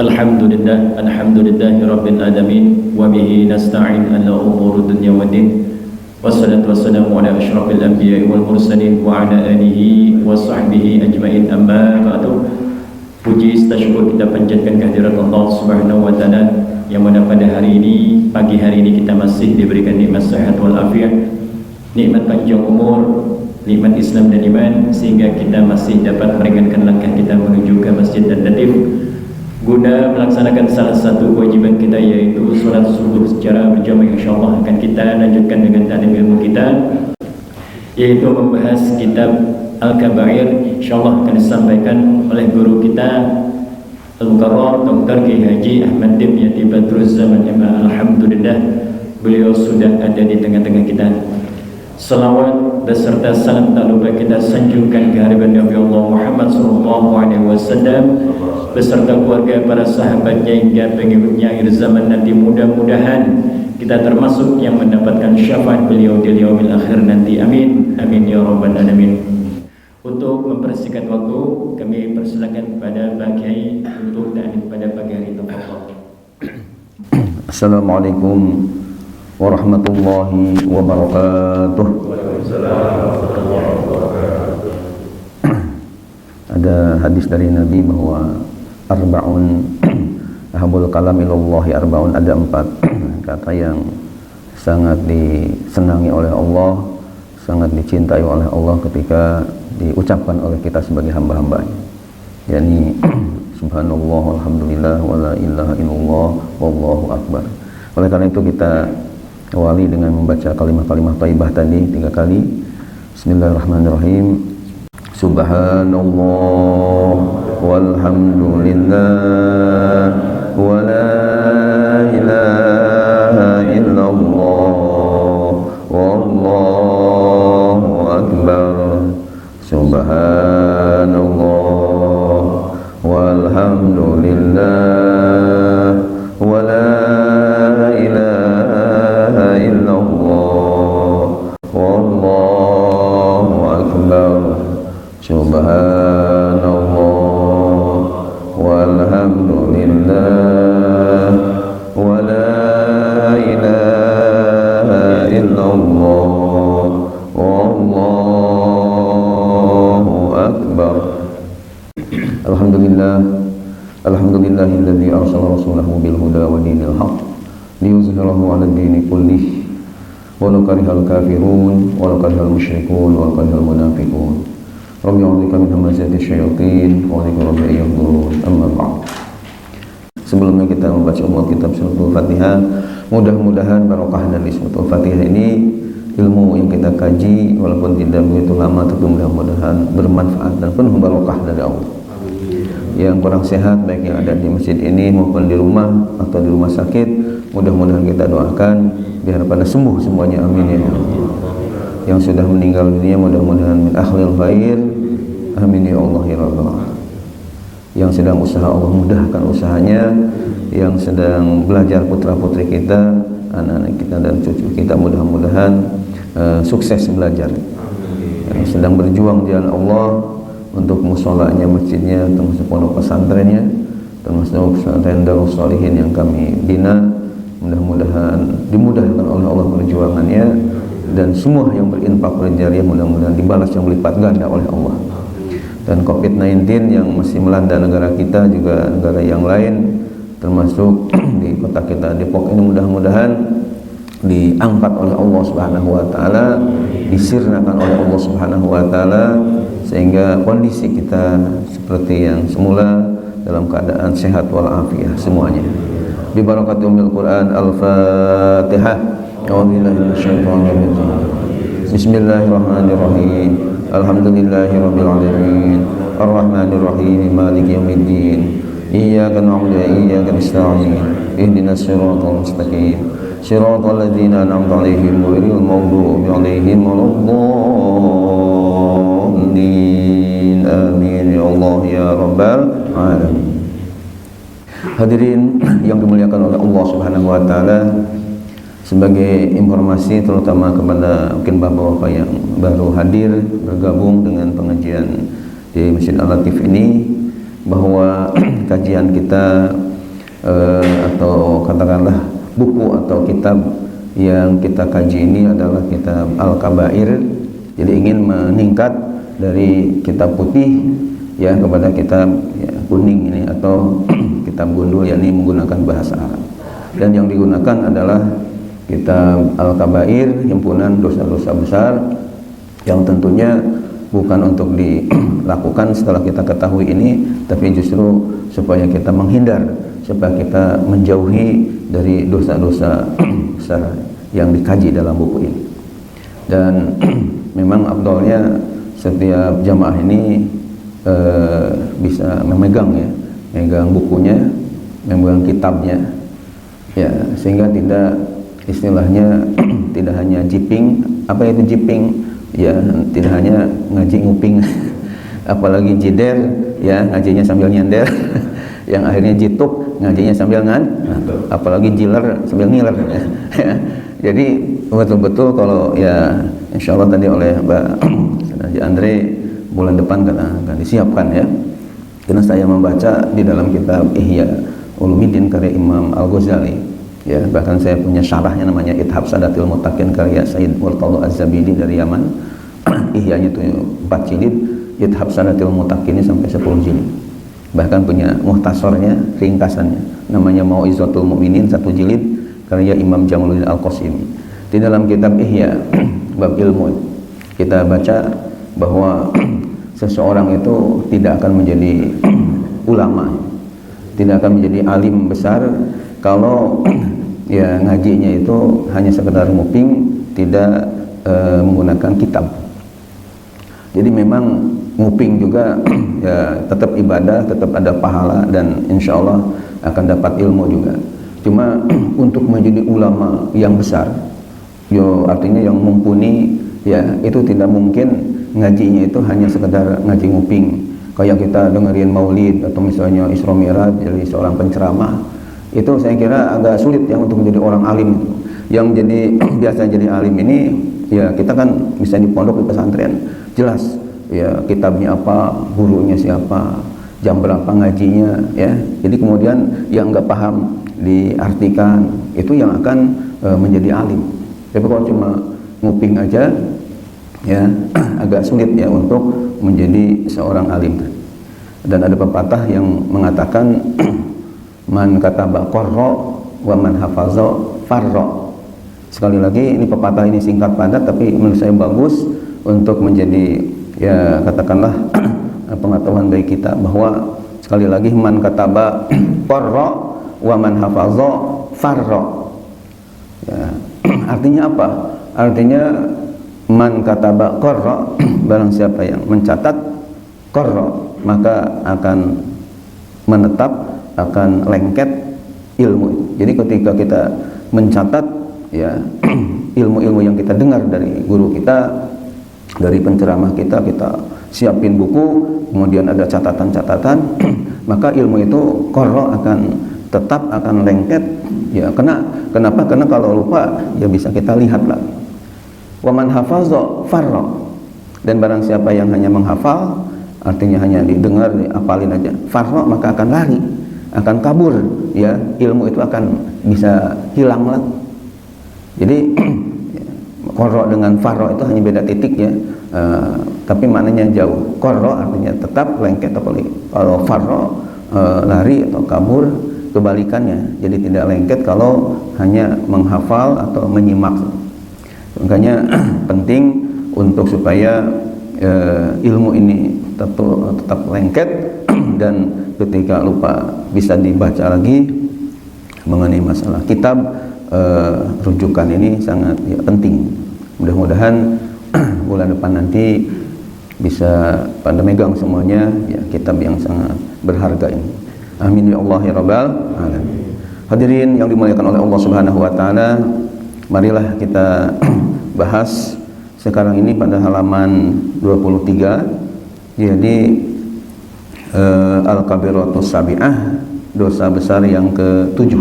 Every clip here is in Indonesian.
Alhamdulillahi Rabbil Alamin. Wa bihi nasta'in ala umur dunya wa din. Wassalatu wassalamu ala ashrafil anbiya'i wal mursalin wa ala alihi wa sahbihi ajma'in, amma ba'du. Puji syukur kita panjatkan kehadirat Allah Subhanahu wa taala yang mana pada hari ini, pagi hari ini kita masih diberikan nikmat sehat wal afiat, nikmat panjang umur, nikmat Islam dan iman, sehingga kita masih dapat meringankan langkah kita menuju ke masjid dan latif guna melaksanakan salah satu kewajiban kita, yaitu salat subuh secara berjamaah. Insyaallah akan kita lanjutkan dengan ta'lim ilmu kita, yaitu membahas kitab Al-Kabair. Insyaallah akan disampaikan oleh guru kita Al-Mukarram Dr. Kiai Haji Ahmad Dimyati Badruz Zaman MA. Alhamdulillah beliau sudah ada di tengah-tengah kita. Salawat beserta salam tak lupa kita sanjungkan kehadiran Nabi Allah Muhammad SAW beserta keluarga, para sahabatnya hingga pengikutnya akhir zaman nanti. Mudah-mudahan kita termasuk yang mendapatkan syafaat beliau di yaumil akhir nanti. Amin, amin ya rabbal alamin. Untuk mempersingkat waktu, kami persilakan kepada Pak Kiai untuk ta'lim pada pagi hari ini. Assalamualaikum warahmatullahi wabarakatuh. Ada hadis dari Nabi bahwa arba'un ahabul kalam ilallahi arba'un, ada 4 kata yang sangat disenangi oleh Allah, sangat dicintai oleh Allah ketika diucapkan oleh kita sebagai hamba-hambanya, yakni subhanallah, alhamdulillah, wala ilaha illallah, wallahu akbar. Oleh karena itu kita awali dengan membaca kalimat-kalimat thayyibah tadi 3 kali. Bismillahirrahmanirrahim. Subhanallah walhamdulillah wala ilaha illallah wallahu akbar. Subhanallah walhamdulillah wala Subhanallah walhamdulillah wala ilaha illallah wallahu akbar. Alhamdulillah, alhamdulillahilladzi arsala rasulahu bil huda wa dinil haqq liyuzhirahu 'ala ad-dini kullih walau karihal kafirun walau karihal musyrikun walau karihal munafiqun. Rabbi a'udzubika min hamazati syayatin wa a'udzu rabbi yahdurun. Amma ba'd. Sebelumnya kita membaca umul kitab suratul Fatihah, mudah-mudahan barokah dari suratul Fatihah ini, ilmu yang kita kaji walaupun tidak begitu lama, tapi mudah-mudahan bermanfaat dan penuh barokah dari Allah. Yang kurang sehat baik yang ada di masjid ini maupun di rumah atau di rumah sakit, mudah-mudahan kita doakan biar pada sembuh semuanya, amin ya Allah. Yang sudah meninggal dunia mudah-mudahan min akhlil khair, amin ya Allah ya Rabbal. Yang sedang usaha Allah mudahkan usahanya, yang sedang belajar putra-putri kita, anak-anak kita dan cucu kita mudah-mudahan sukses belajar. Yang sedang berjuang di jalan Allah untuk musholanya, masjidnya, termasuk pondok pesantrennya, termasuk pesantren Darus Shalihin yang kami bina, mudah-mudahan dimudahkan oleh Allah perjuangannya, dan semua yang berinfak berjariah mudah-mudahan dibalas yang berlipat ganda oleh Allah. Dan COVID-19 yang masih melanda negara kita, juga negara yang lain, termasuk di kota kita Depok ini, mudah-mudahan diangkat oleh Allah Subhanahu wa taala, disirnakan oleh Allah Subhanahu wa taala, sehingga kondisi kita seperti yang semula dalam keadaan sehat walafiat semuanya. Bi barakatil umil Quran. Al-Fatihah. Bismillahirrahmanirrahim. Alhamdulillahirabbil alamin. Arrahmanirrahim. Maliki yaumiddin. Iyyaka na'budu wa iyyaka nasta'in. Ihdinas siratal mustaqim. Shiratal ladzina an'amta 'alaihim ghairil maghdubi 'alaihim waladdallin. Amin ya Allah ya rabbal alamin. Hadirin yang dimuliakan oleh Allah Subhanahu wa taala, sebagai informasi terutama kepada mungkin bapak-bapak yang baru hadir bergabung dengan pengajian di Masjid Al-Latif ini, bahwa kajian kita atau katakanlah buku atau kitab yang kita kaji ini adalah kitab Al-Kabair. Jadi ingin meningkat dari kitab putih ya kepada kitab ya, kuning ini atau kitab gundul, yakni menggunakan bahasa Arab. Dan yang digunakan adalah kitab Al-Kabair, himpunan dosa-dosa besar yang tentunya bukan untuk dilakukan setelah kita ketahui ini, tapi justru supaya kita menghindar, supaya kita menjauhi dari dosa-dosa besar yang dikaji dalam buku ini. Dan memang afdalnya setiap jamaah ini bisa memegang ya, memegang bukunya, memegang kitabnya ya, sehingga tidak istilahnya tidak hanya jiping. Apa itu jiping? Ya, tidak hanya ngaji nguping apalagi jider ya, ngajinya sambil nyender yang akhirnya jituk, ngajinya sambil apalagi jiler sambil ngiler ya. Jadi betul-betul kalau ya insyaallah tadi oleh Mbak Andre bulan depan akan disiapkan ya, karena saya membaca di dalam kitab Ihya Ulumuddin karya Imam Al-Ghazali ya, bahkan saya punya syarahnya namanya Ithab Sadatil Muttaqin karya Sayyid Murtada Az-Zabidi dari Yaman. Ihyanya itu 4 jilid, Ithab Sadatil Muttaqin ini sampai 10 jilid. Bahkan punya muhtasornya, ringkasannya namanya Mau'izatul Mu'minin 1 jilid karya Imam Jamaluddin Al-Qasimi. Di dalam kitab Ihya bab ilmu kita baca bahwa seseorang itu tidak akan menjadi ulama, tidak akan menjadi alim besar kalau ya ngajinya itu hanya sekedar nguping, tidak menggunakan kitab. Jadi memang nguping juga ya tetap ibadah, tetap ada pahala dan insya Allah akan dapat ilmu juga. Cuma untuk menjadi ulama yang besar, yo artinya yang mumpuni ya, itu tidak mungkin ngajinya itu hanya sekedar ngaji nguping. Kayak kita dengerin maulid atau misalnya Isra Mi'raj dari seorang penceramah, itu saya kira agak sulit ya untuk menjadi orang alim. Yang jadi biasa jadi alim ini ya kita kan bisa di pondok di pesantren, jelas ya kitabnya apa, gurunya siapa, jam berapa ngajinya ya. Jadi kemudian yang nggak paham diartikan, itu yang akan menjadi alim. Tapi kalau cuma nguping aja ya agak sulit ya untuk menjadi seorang alim. Dan ada pepatah yang mengatakan man kataba qarra wa man hafaza farra. Sekali lagi ini pepatah ini singkat padat tapi menurut saya bagus untuk menjadi ya katakanlah pengetahuan bagi kita, bahwa sekali lagi man kataba qarra wa man hafaza farra ya. Artinya apa? Artinya man kataba qarra, barang siapa yang mencatat qarra maka akan menetap, akan lengket ilmu. Jadi ketika kita mencatat ya ilmu-ilmu yang kita dengar dari guru kita, dari penceramah kita, kita siapin buku, kemudian ada catatan-catatan, maka ilmu itu qarra akan tetap, akan lengket ya. Kenapa? Karena kalau lupa ya bisa kita lihat lagi. Wa man hafaza farra, dan barang siapa yang hanya menghafal, artinya hanya didengar, dihafalin aja, farra maka akan lari, akan kabur ya, ilmu itu akan bisa hilang lagi. Jadi qarra dengan farra itu hanya beda titik ya, tapi maknanya jauh. Qarra artinya tetap, lengket, kalau farra lari atau kabur, kebalikannya. Jadi tidak lengket kalau hanya menghafal atau menyimak. Makanya penting untuk supaya ilmu ini tetap lengket dan ketika lupa bisa dibaca lagi. Mengenai masalah kitab, rujukan ini sangat ya, penting. Mudah-mudahan bulan depan nanti bisa pada megang semuanya ya, kitab yang sangat berharga ini. Amin ya Allah ya Rabbal alamin. Hadirin yang dimuliakan oleh Allah Subhanahu wa taala, marilah kita bahas sekarang ini pada halaman 23. Jadi Al-Kabiratus Sabi'ah, dosa besar yang ke-7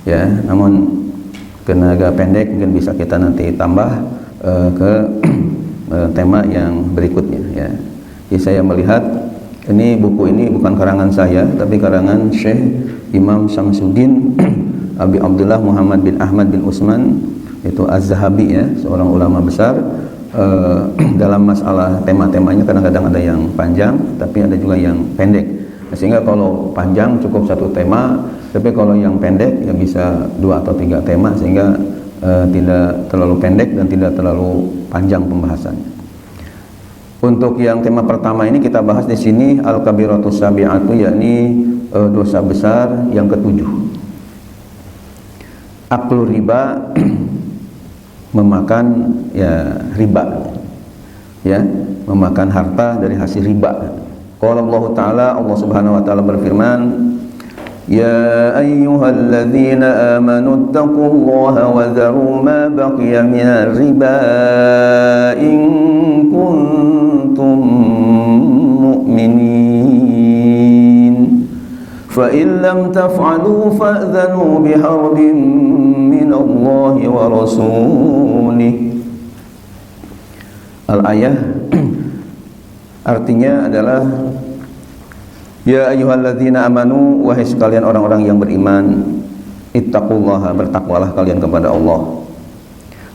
ya, namun karena agak pendek mungkin bisa kita nanti tambah ke tema yang berikutnya ya. Jadi saya melihat Ini buku ini bukan karangan saya, tapi karangan Syekh Imam Syamsuddin Abi Abdullah Muhammad bin Ahmad bin Utsman, itu Az-Zahabi ya, seorang ulama besar. Dalam masalah tema-temanya kadang-kadang ada yang panjang, tapi ada juga yang pendek. Sehingga kalau panjang cukup satu tema, tapi kalau yang pendek ya bisa 2 atau 3 tema, sehingga tidak terlalu pendek dan tidak terlalu panjang pembahasannya. Untuk yang tema pertama ini kita bahas di sini al-kabiratus sabi'atu, yakni dosa besar yang ke-7. Aklu riba, memakan ya riba, ya, memakan harta dari hasil riba. Qala Allah Ta'ala, Allah Subhanahu wa taala berfirman, ya ayyuhalladzina amanu taqullaha wa dharu ma baqiya minar riba in kuntum mu'minin fa in lam taf'alu fa'dhanu biharbin minallahi wa rasulih. Al-ayah artinya adalah ya ayyuhalladzina amanu, wahai sekalian orang-orang yang beriman, ittaqullaha, bertakwalah kalian kepada Allah,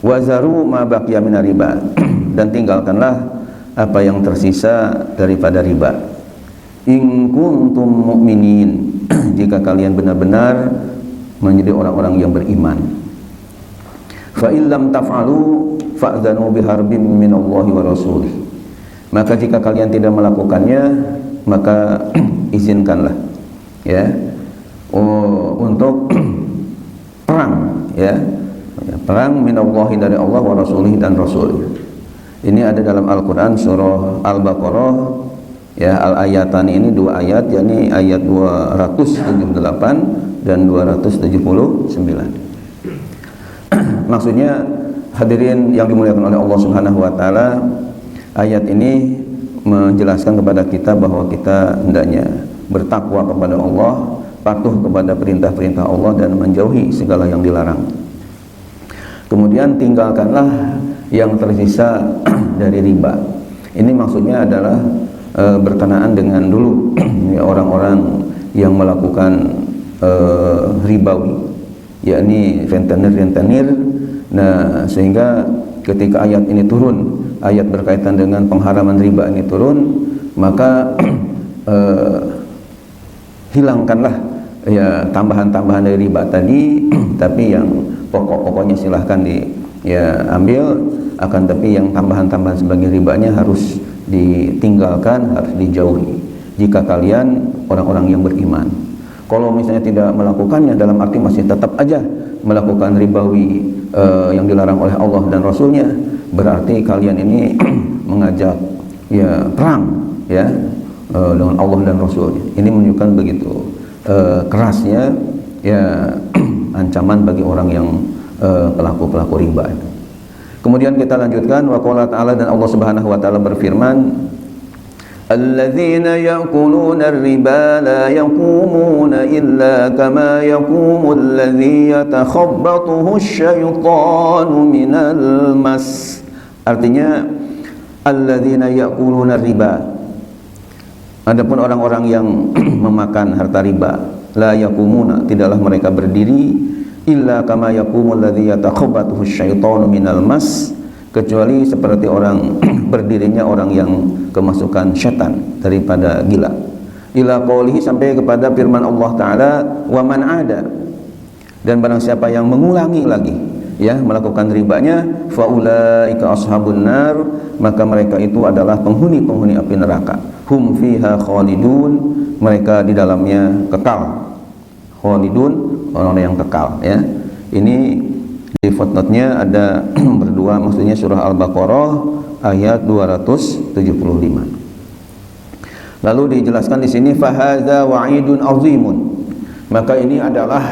wa zaru ma baqiya minar riba, dan tinggalkanlah apa yang tersisa daripada riba. In kuntum mu'minin, jika kalian benar-benar menjadi orang-orang yang beriman. Fa illam taf'alu fa'dzanu biharbin minallahi wa rasulih, maka jika kalian tidak melakukannya, maka izinkanlah ya untuk perang, ya, perang minallahi, dari Allah, wa rasulih, dan rasulnya. Ini ada dalam Al-Quran surah Al-Baqarah ya, al-ayatani ini 2 ayat, yakni ayat 278 dan 279. Maksudnya hadirin yang dimuliakan oleh Allah Subhanahu wa taala, ayat ini menjelaskan kepada kita bahwa kita hendaknya bertakwa kepada Allah, patuh kepada perintah-perintah Allah, dan menjauhi segala yang dilarang. Kemudian tinggalkanlah yang tersisa dari riba. Ini maksudnya adalah berkenaan dengan dulu ya, orang-orang yang melakukan ribawi, yakni rentenir. Nah, sehingga ketika ayat ini turun, ayat berkaitan dengan pengharaman riba ini turun, maka hilangkanlah ya tambahan-tambahan dari riba tadi, tapi yang pokok-pokoknya silahkan ambil, akan tapi yang tambahan-tambahan sebagai ribanya harus ditinggalkan, harus dijauhi jika kalian orang-orang yang beriman. Kalau misalnya tidak melakukannya, dalam arti masih tetap aja melakukan ribawi yang dilarang oleh Allah dan Rasulnya, berarti kalian ini mengajak ya perang ya dengan Allah dan Rasulnya. Ini menunjukkan begitu kerasnya ya ancaman bagi orang yang pelaku-pelaku riba. Kemudian kita lanjutkan, wa qala ta'ala, dan Allah Subhanahu wa taala berfirman, alladzina ya'kuluna ar-riba la yaqumuna illa kama yaqumu alladzi yatakhabbathu asy-syaitanu minal mas. Artinya alladzina ya'kuluna ar-riba, adapun orang-orang yang memakan harta riba, la yaqumuna, tidaklah mereka berdiri, illa kama yaqumul ladzi yatakhabbathu asy-syaitanu minal mas, kecuali seperti orang berdirinya orang yang kemasukan syaitan daripada gila. Ila qoulihi, sampai kepada firman Allah Ta'ala, wa man ada, dan barang siapa yang mengulangi lagi ya melakukan ribanya, faulaika ashabun nar, maka mereka itu adalah penghuni-penghuni api neraka. Hum fiha khalidun, mereka di dalamnya kekal. Khalidun, orang yang kekal ya. Ini di footnote-nya ada berdua, maksudnya surah Al-Baqarah ayat 275. Lalu dijelaskan di sini fahadza wa'idun azimun, maka ini adalah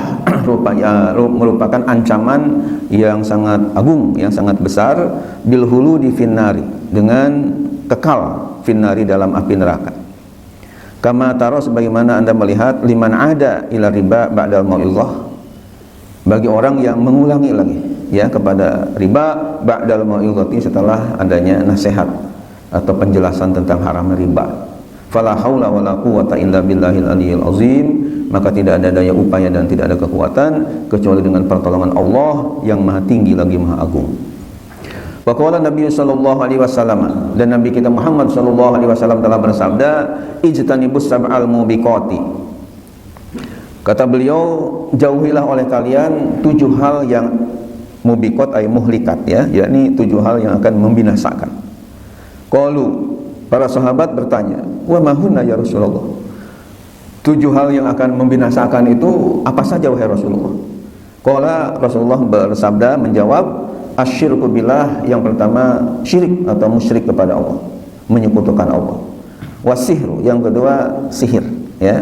merupakan ancaman yang sangat agung, yang sangat besar, bil huludi finnari, dengan kekal finnari, dalam api neraka. Kama taro, sebagaimana Anda melihat, liman ada ila riba ba'dal mau'izah, bagi orang yang mengulangi lagi ya kepada riba ba'dal mau'izati, setelah adanya nasihat atau penjelasan tentang haram riba. Fala haula wala quwwata illa billahil aliyil azim, maka tidak ada daya upaya dan tidak ada kekuatan kecuali dengan pertolongan Allah yang maha tinggi lagi maha agung. Wa qala Nabi sallallahu alaihi wasallam, dan Nabi kita Muhammad sallallahu alaihi wasallam telah bersabda, ijtanibus sab'al mubiqati. Kata beliau, jauhilah oleh kalian 7 hal yang mubiqat ay muhlikat, ya, yakni 7 hal yang akan membinasakan. Qalu, para sahabat bertanya, wa ma hunna ya Rasulullah? 7 hal yang akan membinasakan itu apa saja wahai Rasulullah? Qala, Rasulullah bersabda menjawab, asyirku billah, yang pertama syirik atau musyrik kepada Allah, menyekutukan Allah. Wasihru, yang kedua sihir, ya.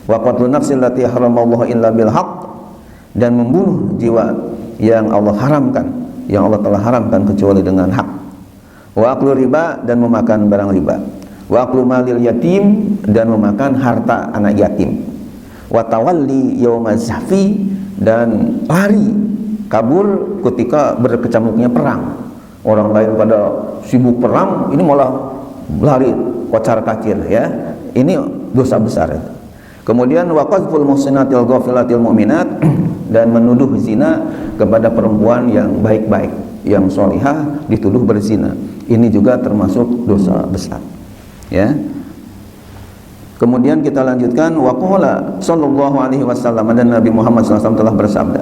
Wa qatlun nafsil lati haramallahu illa bil haqq, dan membunuh jiwa yang Allah haramkan, yang Allah telah haramkan kecuali dengan hak. Wa aklu riba, dan memakan barang riba. Wa aklu malil yatim, dan memakan harta anak yatim. Wa tawalli yaumaz zahfi, dan lari kabur ketika berkecamuknya perang. Orang lain pada sibuk perang, ini malah lari kocar-kacir, ya. Ini dosa besar itu. Kemudian wa qazful muhsinatil ghafilatil mu'minat, dan menuduh zina kepada perempuan yang baik-baik, yang solihah dituduh berzina. Ini juga termasuk dosa besar, ya. Kemudian kita lanjutkan, wa qala sallallahu alaihi wasallam, dan Nabi Muhammad SAW telah bersabda,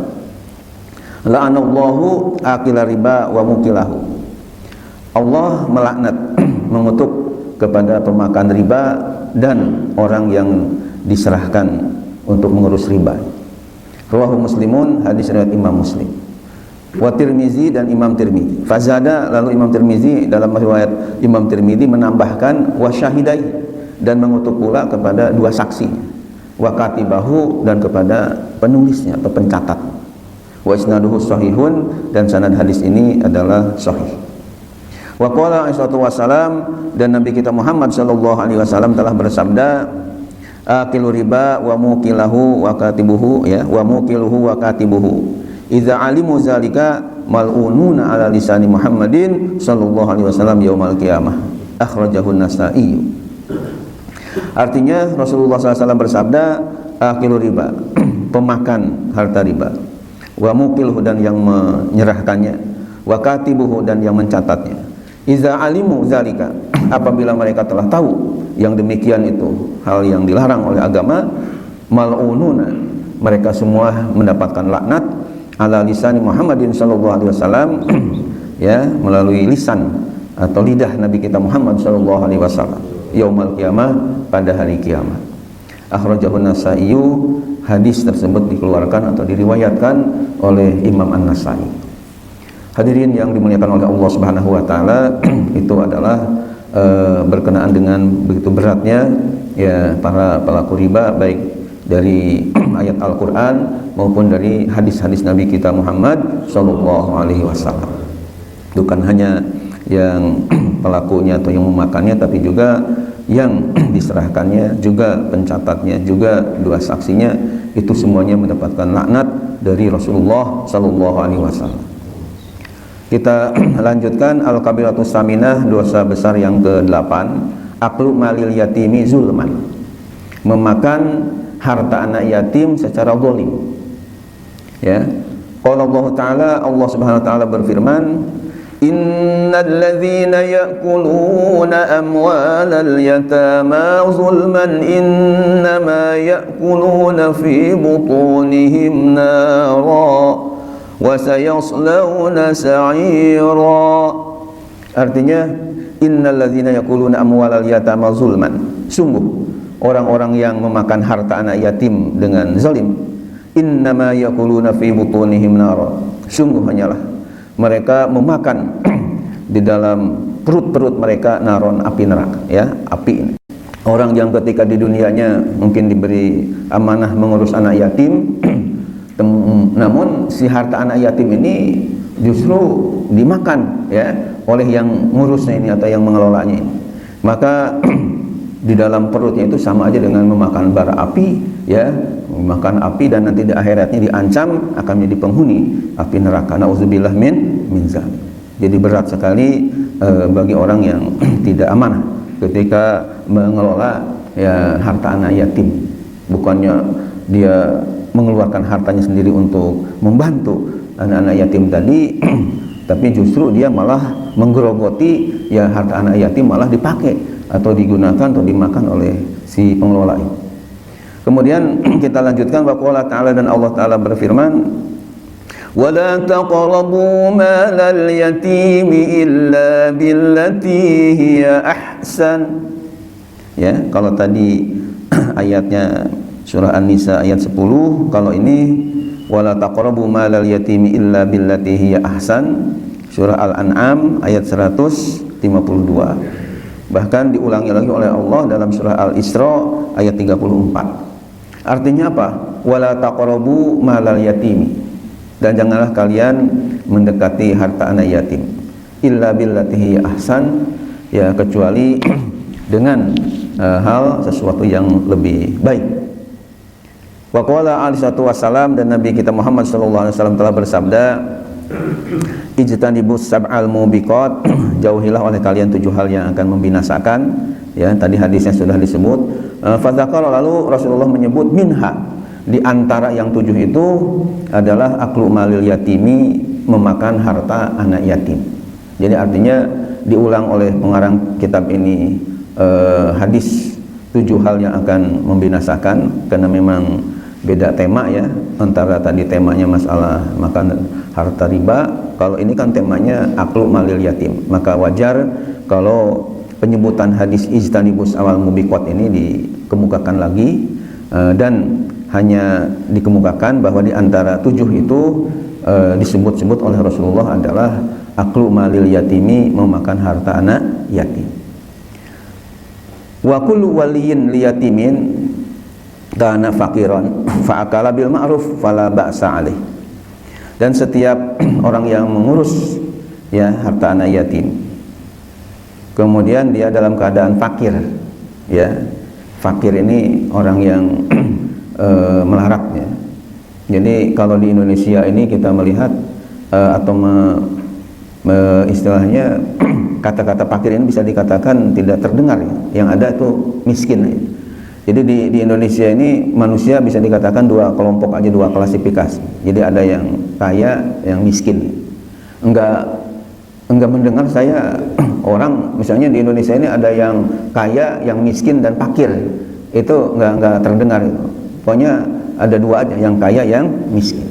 la'anallahu akila riba wa mukilahu. Allah melaknat, mengutuk kepada pemakan riba dan orang yang diserahkan untuk mengurus riba. Rawahu Muslimun, hadis riwayat Imam Muslim. Wa Tirmizi, dan Imam Tirmizi. Fazada, lalu Imam Tirmizi dalam riwayat Imam Tirmizi menambahkan wa syahidai, dan mengutuk pula kepada 2 saksi, wa katibahu, dan kepada penulisnya atau pencatat. Wa isnaduhu sahihun, dan sanad hadis ini adalah sahih. Wa qala alaihi wasallam, dan Nabi kita Muhammad sallallahu alaihi wasallam telah bersabda, akilu riba wa mukilahu wa katibuhu, ya, wa mukiluhu wa katibuhu idza alimu zalika mal'ununa ala lisani Muhammadin sallallahu alaihi wasallam yaumal qiyamah, akhrajahu Nasa'i. Artinya Rasulullah SAW bersabda, akilu riba, pemakan harta riba, wa mukiluhu, dan yang menyerahkannya, wa katibuhu, dan yang mencatatnya. Idza alimu zalika, apabila mereka telah tahu yang demikian itu hal yang dilarang oleh agama, mal'ununa, mereka semua mendapatkan laknat, ala lisani Muhammadin sallallahu alaihi wasallam, ya, melalui lisan atau lidah Nabi kita Muhammad sallallahu alaihi wasallam, yaumal qiyamah, pada hari kiamat. Akhrajahu Nasa'i, hadis tersebut dikeluarkan atau diriwayatkan oleh Imam An-Nasa'i. Hadirin yang dimuliakan oleh Allah Subhanahu wa taala, itu adalah berkenaan dengan begitu beratnya, ya, para pelaku riba, baik dari ayat Al-Qur'an maupun dari hadis-hadis Nabi kita Muhammad sallallahu alaihi wasallam. Bukan hanya yang pelakunya atau yang memakannya, tapi juga yang diserahkannya, juga pencatatnya, juga 2 saksinya, itu semuanya mendapatkan laknat dari Rasulullah sallallahu alaihi wasallam. Kita lanjutkan al-kabiratus saminah, dosa besar yang ke-8, aklu malil yatimi zulman, memakan harta anak yatim secara zalim, ya. Qala Allah Ta'ala, Allah Subhanahu wa taala berfirman, innal ladzina ya'kuluna amwalal yatama zulman innama ya'kuluna fi butunihim nara wa sayaslawna sa'ira. Artinya, innal ladzina ya'kuluna amwalal yatama zulman, sungguh orang-orang yang memakan harta anak yatim dengan zalim, innama yaquluna fi butunihim nara, sungguh hanyalah mereka memakan di dalam perut-perut mereka naron, api neraka, ya, api ini. Orang yang ketika di dunianya mungkin diberi amanah mengurus anak yatim, namun si harta anak yatim ini justru dimakan, ya, oleh yang ngurusnya ini atau yang mengelolanya ini. Maka di dalam perutnya itu sama aja dengan memakan bara api, ya, memakan api, dan nanti di akhiratnya diancam akan menjadi penghuni api neraka. Nauzubillah min zalik. Jadi berat sekali bagi orang yang tidak amanah ketika mengelola ya harta anak yatim. Bukannya dia mengeluarkan hartanya sendiri untuk membantu anak-anak yatim tadi, tapi justru dia malah menggerogoti ya harta anak yatim, malah dipakai atau digunakan atau dimakan oleh si pengelola itu. Kemudian kita lanjutkan, waqala ta'ala, dan Allah Ta'ala berfirman, wala taqrabu malal yatimi illa billati hiya ahsan. Ya, kalau tadi ayatnya surah An-Nisa ayat 10, kalau ini wala taqrabu malal yatimi illa billati hiya ahsan, surah Al-An'am ayat 152. Bahkan diulangi lagi oleh Allah dalam surah Al-Isra ayat 34. Artinya apa? Wala taqrabu malal yatimi, dan janganlah kalian mendekati harta anak yatim, illa billati hiya ahsan, ya kecuali dengan hal sesuatu yang lebih baik. Wa qala alaihi wasallam, dan Nabi kita Muhammad sallallahu alaihi wasallam telah bersabda, ijtanibus sab'al mubiqat, jauhilah oleh kalian 7 hal yang akan membinasakan. Ya, tadi hadisnya sudah disebut. Fadzakara, lalu Rasulullah menyebut minha, di antara yang 7 itu adalah aklu malil yatimi, memakan harta anak yatim. Jadi artinya diulang oleh pengarang kitab ini hadis 7 hal yang akan membinasakan, karena memang beda tema ya, antara tadi temanya masalah makan harta riba, kalau ini kan temanya aklu malil yatim, maka wajar kalau penyebutan hadis ijtanibus awal mubiqat ini dikemukakan lagi, dan hanya dikemukakan bahwa di antara 7 itu disebut-sebut oleh Rasulullah adalah aklu malil yatimi, memakan harta anak yatim. Wa kullu waliyin liyatimin kana faqiran fa'akala bil ma'ruf fala ba'sa alaih. Dan setiap orang yang mengurus ya harta anak yatim, kemudian dia dalam keadaan fakir, ya fakir ini orang yang melarat ya. Jadi kalau di Indonesia ini kita melihat atau istilahnya kata-kata fakir ini bisa dikatakan tidak terdengar ya. Yang ada itu miskin ya. Jadi di Indonesia ini manusia bisa dikatakan 2 kelompok aja, 2 klasifikasi. Jadi ada yang kaya, yang miskin. Enggak mendengar saya orang misalnya di Indonesia ini ada yang kaya, yang miskin dan fakir. Itu enggak terdengar itu. Pokoknya ada 2 aja, yang kaya, yang miskin.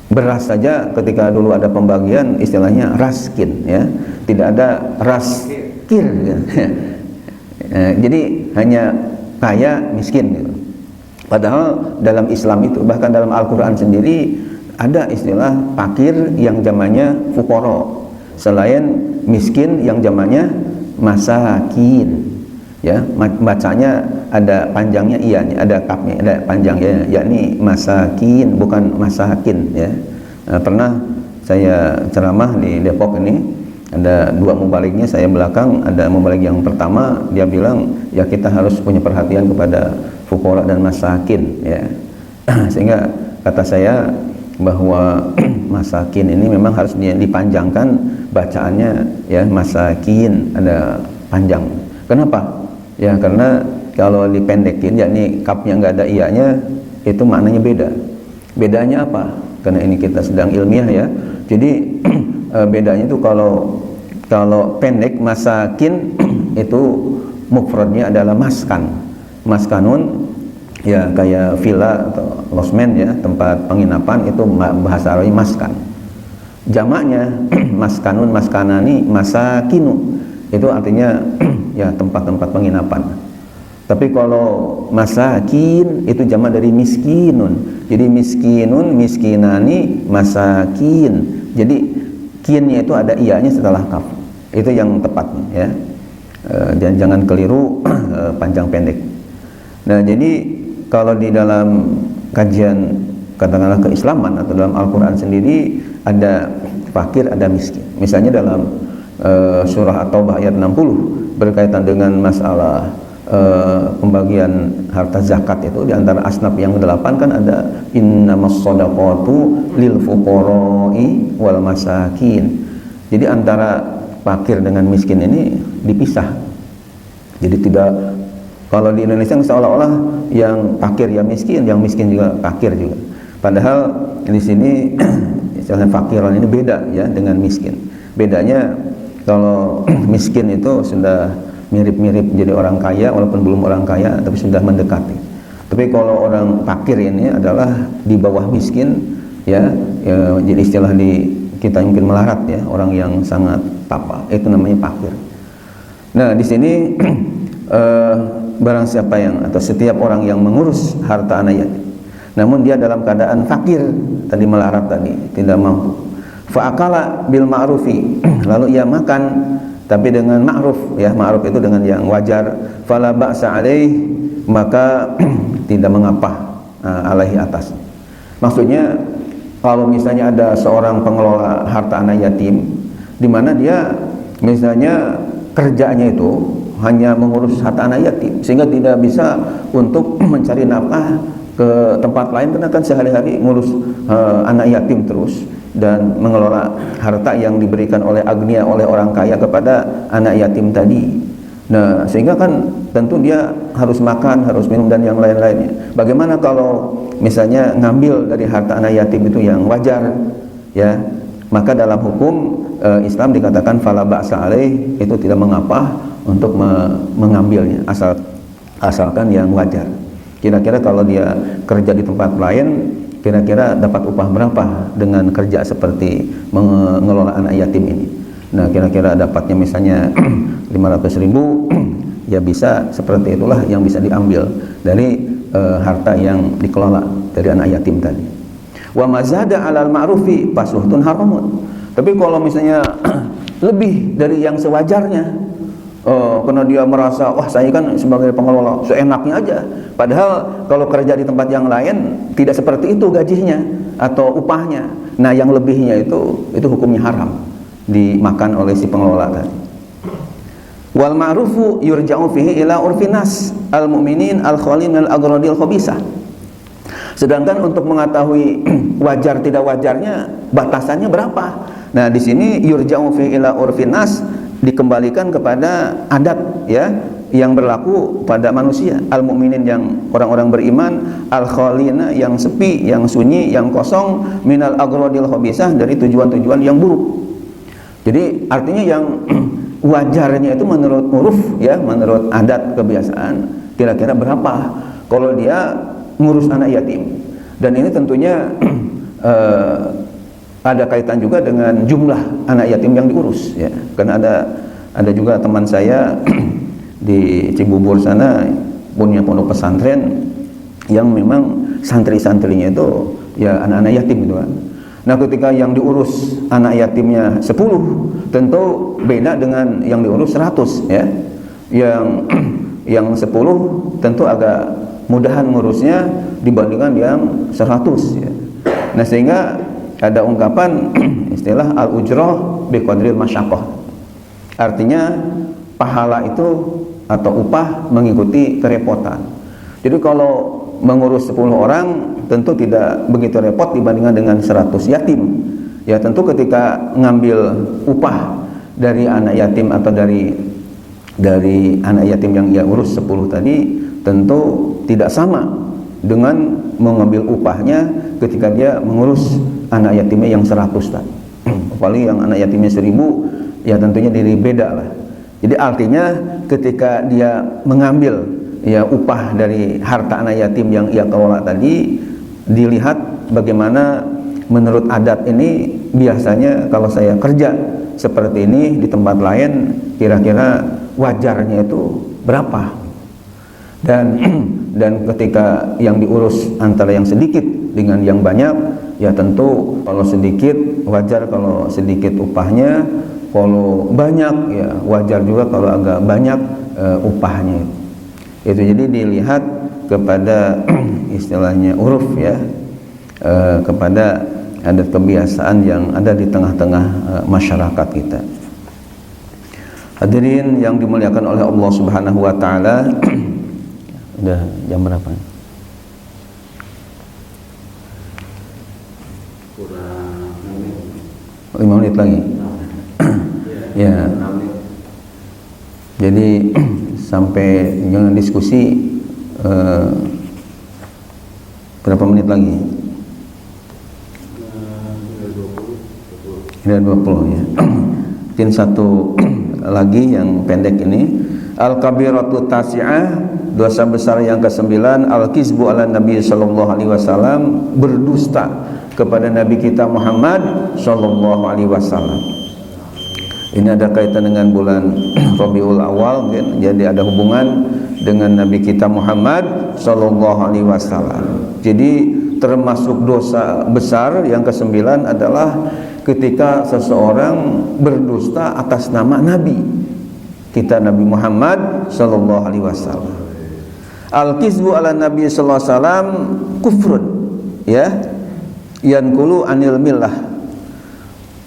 Beras saja ketika dulu ada pembagian istilahnya raskin ya. Tidak ada raskir ya. Jadi hanya kaya miskin gitu. Padahal dalam Islam itu, bahkan dalam Al-Quran sendiri ada istilah fakir yang jamannya fuqara, selain miskin yang jamannya masakin ya. Bacanya ada panjangnya iya, ada kapnya, ada panjangnya, yakni masakin bukan masakin ya. Pernah saya ceramah di Depok ini, ada 2 mubaliknya, saya belakang, ada mubalik yang pertama, dia bilang ya kita harus punya perhatian kepada fuqara dan masakin ya. Sehingga kata saya bahwa masakin ini memang harus dipanjangkan bacaannya ya, masakin ada panjang. Kenapa? Ya karena kalau dipendekin yakni kapnya nggak ada iyanya, itu maknanya beda. Bedanya apa? Karena ini kita sedang ilmiah ya. Jadi bedanya itu kalau pendek masakin itu mufradnya adalah maskan. Maskanun ya kayak villa atau losmen ya, tempat penginapan, itu bahasa Arabnya maskan. Jamaknya maskanun, maskanani, masakinu, itu artinya ya tempat-tempat penginapan. Tapi kalau masakin itu jamak dari miskinun. Jadi miskinun, miskinani, masakin. Jadi kinnya itu ada iyanya setelah kaf. Itu yang tepatnya ya. Jangan keliru panjang pendek. Nah, jadi kalau di dalam kajian katakanlah keislaman atau dalam Al-Quran sendiri ada fakir, ada miskin. Misalnya dalam surah At-Taubah ayat 60 berkaitan dengan masalah pembagian harta zakat, itu di antara asnaf yang 8 kan ada innamas shadaqatu lil fuqara'i wal masakin. Jadi antara fakir dengan miskin ini dipisah. Jadi tidak, kalau di Indonesia seolah-olah yang fakir ya miskin, yang miskin juga fakir juga. Padahal di sini istilahnya fakiran ini beda ya dengan miskin. Bedanya kalau miskin itu sudah mirip-mirip jadi orang kaya walaupun belum orang kaya, tapi sudah mendekati. Tapi kalau orang fakir ini adalah di bawah miskin ya, jadi istilah di kita mungkin melarat ya, orang yang sangat papa, itu namanya fakir. Nah, di sini barang siapa yang atau setiap orang yang mengurus harta anak yatim, namun dia dalam keadaan fakir, tadi melarat tadi, tidak mampu. Fa'akala bil ma'rufi, lalu ia makan tapi dengan ma'ruf ya, ma'ruf itu dengan yang wajar. Fala ba'sa alaih, maka tidak mengapa alaihi atas. Maksudnya kalau misalnya ada seorang pengelola harta anak yatim di mana dia misalnya kerjanya itu hanya mengurus harta anak yatim sehingga tidak bisa untuk mencari nafkah ke tempat lain, karena kan sehari-hari ngurus anak yatim terus dan mengelola harta yang diberikan oleh agnia, oleh orang kaya kepada anak yatim tadi. Nah, sehingga kan tentu dia harus makan, harus minum dan yang lain-lainnya. Bagaimana kalau misalnya ngambil dari harta anak yatim itu yang wajar ya, maka dalam hukum Islam dikatakan fala ba'sa alaih, itu tidak mengapa untuk mengambilnya asalkan yang wajar. Kira-kira kalau dia kerja di tempat lain, kira-kira dapat upah berapa dengan kerja seperti mengelola anak yatim ini? Nah, kira-kira dapatnya misalnya 500.000, ya bisa seperti itulah yang bisa diambil dari harta yang dikelola dari anak yatim tadi. Wa mazada 'alal ma'rufi fasuhtun haramun. Tapi kalau misalnya lebih dari yang sewajarnya, karena dia merasa wah saya kan sebagai pengelola seenaknya aja, padahal kalau kerja di tempat yang lain tidak seperti itu gajinya atau upahnya. Nah, yang lebihnya itu hukumnya haram dimakan oleh si pengelola tadi. Wal ma'rufu yurja'u fihi ila urfinas al-mu'minin al-khalin al-agradil khabisah. Sedangkan untuk mengetahui wajar tidak wajarnya, batasannya berapa? Nah, di sini yurja'u fihi ila urfinas, dikembalikan kepada adat ya yang berlaku pada manusia, al-mu'minin yang orang-orang beriman, al-khalina yang sepi, yang sunyi, yang kosong, minal agradil khabisah, dari tujuan-tujuan yang buruk. Jadi artinya yang wajarnya itu menurut uruf ya, menurut adat kebiasaan, kira-kira berapa kalau dia ngurus anak yatim. Dan ini tentunya ada kaitan juga dengan jumlah anak yatim yang diurus ya. Karena ada juga teman saya di Cibubur sana punya pondok pesantren yang memang santri-santrinya itu ya anak-anak yatim gitu kan. Nah, ketika yang diurus anak yatimnya 10, tentu beda dengan yang diurus 100 ya. Yang 10 tentu agak mudahan ngurusnya dibandingkan yang 100 ya. Nah, sehingga ada ungkapan istilah al-ujrah biqadril masyaqqah. Artinya pahala itu atau upah mengikuti kerepotan. Jadi kalau mengurus 10 orang tentu tidak begitu repot dibandingkan dengan 100 yatim. Ya, tentu ketika ngambil upah dari anak yatim atau dari anak yatim yang ia urus 10 tadi, tentu tidak sama dengan mengambil upahnya ketika dia mengurus anak yatimnya yang 100 tadi. Apalagi yang anak yatimnya 1000, ya tentunya diri beda lah. Jadi artinya ketika dia mengambil ya upah dari harta anak yatim yang ia kelola tadi, dilihat bagaimana menurut adat ini biasanya kalau saya kerja seperti ini di tempat lain, kira-kira wajarnya itu berapa. Dan ketika yang diurus antara yang sedikit dengan yang banyak, ya tentu kalau sedikit wajar kalau sedikit upahnya, kalau banyak ya wajar juga kalau agak banyak upahnya. Itu jadi dilihat kepada istilahnya uruf ya, kepada adat kebiasaan yang ada di tengah-tengah masyarakat kita. Hadirin yang dimuliakan oleh Allah Subhanahu wa taala, udah jam berapa? Kurang 5 menit lagi. Ya. Jadi sampai jangan diskusi berapa menit lagi? Sudah 20 ya. Mungkin satu lagi yang pendek ini. Al-kabiratu tasi'ah, dosa besar yang ke-9, al-kizbu ala Nabi sallallahu alaihi wasallam, berdusta kepada Nabi kita Muhammad sallallahu alaihi wasallam. Ini ada kaitan dengan bulan Rabiul Awal, kan? Jadi ada hubungan dengan Nabi kita Muhammad sallallahu alaihi wasallam. Jadi termasuk dosa besar yang ke-9 adalah ketika seseorang berdusta atas nama Nabi kita Nabi Muhammad sallallahu alaihi wasallam. Al-kizbu ala Nabi sallallahu alaihi wasallam kufrun, ya, yanqulu anil millah,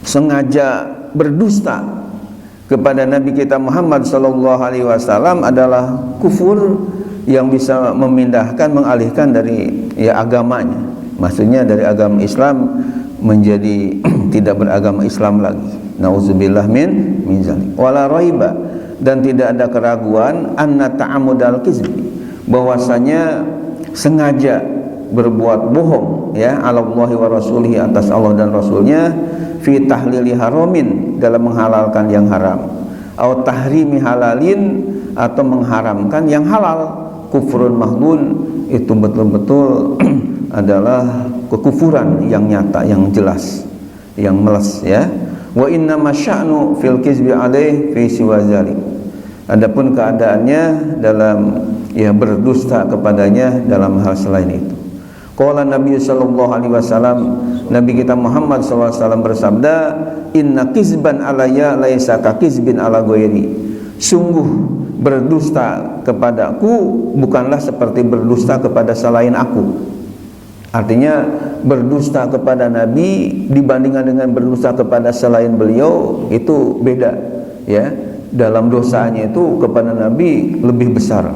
sengaja berdusta kepada Nabi kita Muhammad sallallahu alaihi wasallam adalah kufur yang bisa memindahkan, mengalihkan dari agamanya. Maksudnya dari agama Islam menjadi tidak beragama Islam lagi. Nauzubillah min zalik. Wala raiba, dan tidak ada keraguan anna ta'amudal kizbi, bahwasanya sengaja berbuat bohong Allahi wa rasulihi, atas Allah dan Rasulnya, fi tahlili haramin, dalam menghalalkan yang haram, atau tahrimi halalin, atau mengharamkan yang halal. Kufrun mahdun, itu betul-betul adalah kekufuran yang nyata, yang jelas, yang meles, ya. Wa inna masya'nu fil kizbi alaih fi siwa zalik. Adapun keadaannya dalam berdusta kepadanya dalam hal selain itu. Qala Nabi sallallahu alaihi wasallam, Nabi kita Muhammad sallallahu alaihi wasallam bersabda, inna kizban alayya laisa ka kizbin ala ghairi. Sungguh berdusta kepadaku bukanlah seperti berdusta kepada selain aku. Artinya berdusta kepada Nabi dibandingkan dengan berdusta kepada selain beliau itu beda, ya. Dalam dosanya itu kepada Nabi lebih besar.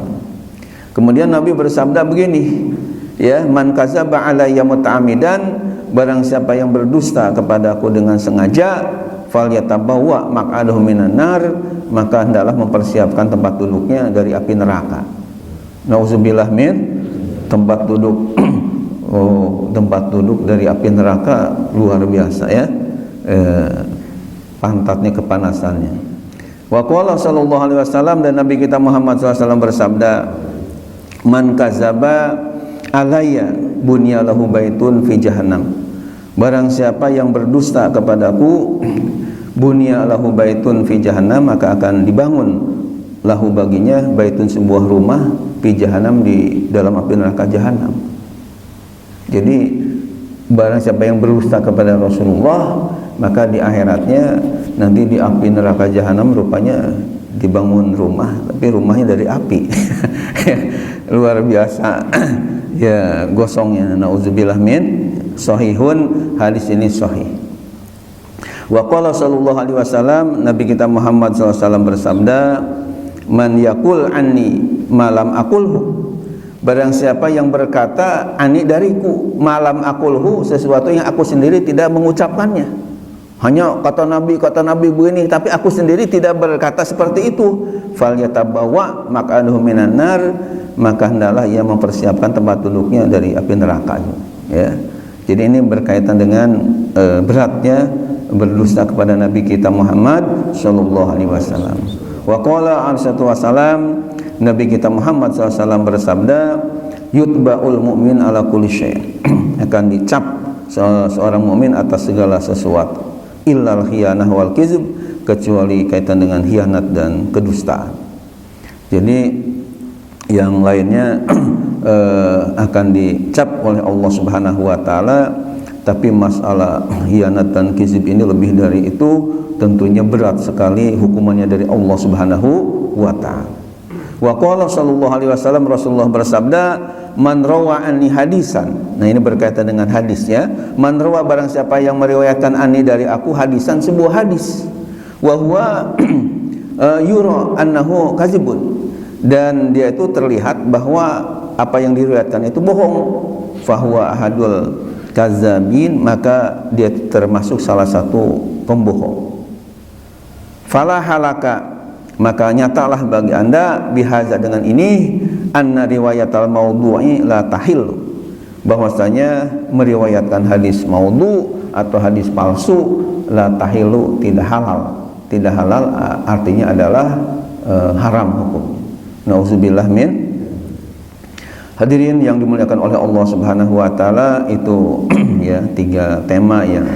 Kemudian Nabi bersabda begini, ya, man kadzaba alayya muta'ammidan, barang siapa yang berdusta kepadaku dengan sengaja, falyatabawwa maq'adahu minan nar, maka hendaklah mempersiapkan tempat duduknya dari api neraka. Nauzubillah min, tempat duduk tempat duduk dari api neraka luar biasa, ya, pantatnya kepanasannya. Wa qala sallallahu alaihi wasallam, dan Nabi kita Muhammad SAW bersabda, man kazaba alayya bunyalahu baitun fi jahannam, barang siapa yang berdusta kepadaku, bunyalahu baitun fi jahannam, maka akan dibangun lahu baginya baitun, sebuah rumah, fi jahannam, di dalam api neraka jahannam. Jadi barang siapa yang berdusta kepada Rasulullah, maka di akhiratnya nanti di api neraka jahanam rupanya dibangun rumah, tapi rumahnya dari api. Luar biasa. Ya, gosongnya. Nauzubillah min. Sahihun, hadis ini sahih. Wa qala sallallahu alaihi wasallam, Nabi kita Muhammad SAW bersabda, man yaqul anni malam aqulhu, barang siapa yang berkata ani dariku, malam aqulhu, sesuatu yang aku sendiri tidak mengucapkannya. Hanya kata Nabi begini, tapi aku sendiri tidak berkata seperti itu. Falyatabawa maq'adahu minan nar, maka hendaklah ia mempersiapkan tempat duduknya dari api neraka. Ya. Jadi ini berkaitan dengan beratnya berdusta kepada Nabi kita Muhammad sallallahu alaihi wasallam. Wa qala alaihi wasallam, Nabi kita Muhammad SAW bersabda, yutba'ul mu'min ala kulli syai', akan dicap seorang mukmin atas segala sesuatu, illal khiyanah wal kizb, kecuali kaitan dengan khianat dan kedustaan. Jadi yang lainnya akan dicap oleh Allah Subhanahu wa taala, tapi masalah khianat dan kizb ini lebih dari itu, tentunya berat sekali hukumannya dari Allah Subhanahu wa taala. Wa qala sallallahu alaihi wasallam, Rasulullah bersabda, man rawa anni hadisan. Nah, ini berkaitan dengan hadis, ya. Man rawa, barang siapa yang meriwayatkan anni dari aku hadisan, sebuah hadis, wa huwa yura annahu kadzibun, dan dia itu terlihat bahwa apa yang diriwayatkan itu bohong, fahuwa ahadul kadzabin, maka dia termasuk salah satu pembohong. Fala halaka, maka nyatalah bagi anda bihaza dengan ini, anna riwayatal maudhu'i la tahil, bahwasanya meriwayatkan hadis maudhu atau hadis palsu la tahilu, tidak halal. Tidak halal artinya adalah haram hukum. Nauzubillah min. Hadirin yang dimuliakan oleh Allah Subhanahu wa taala, itu ya 3 tema yang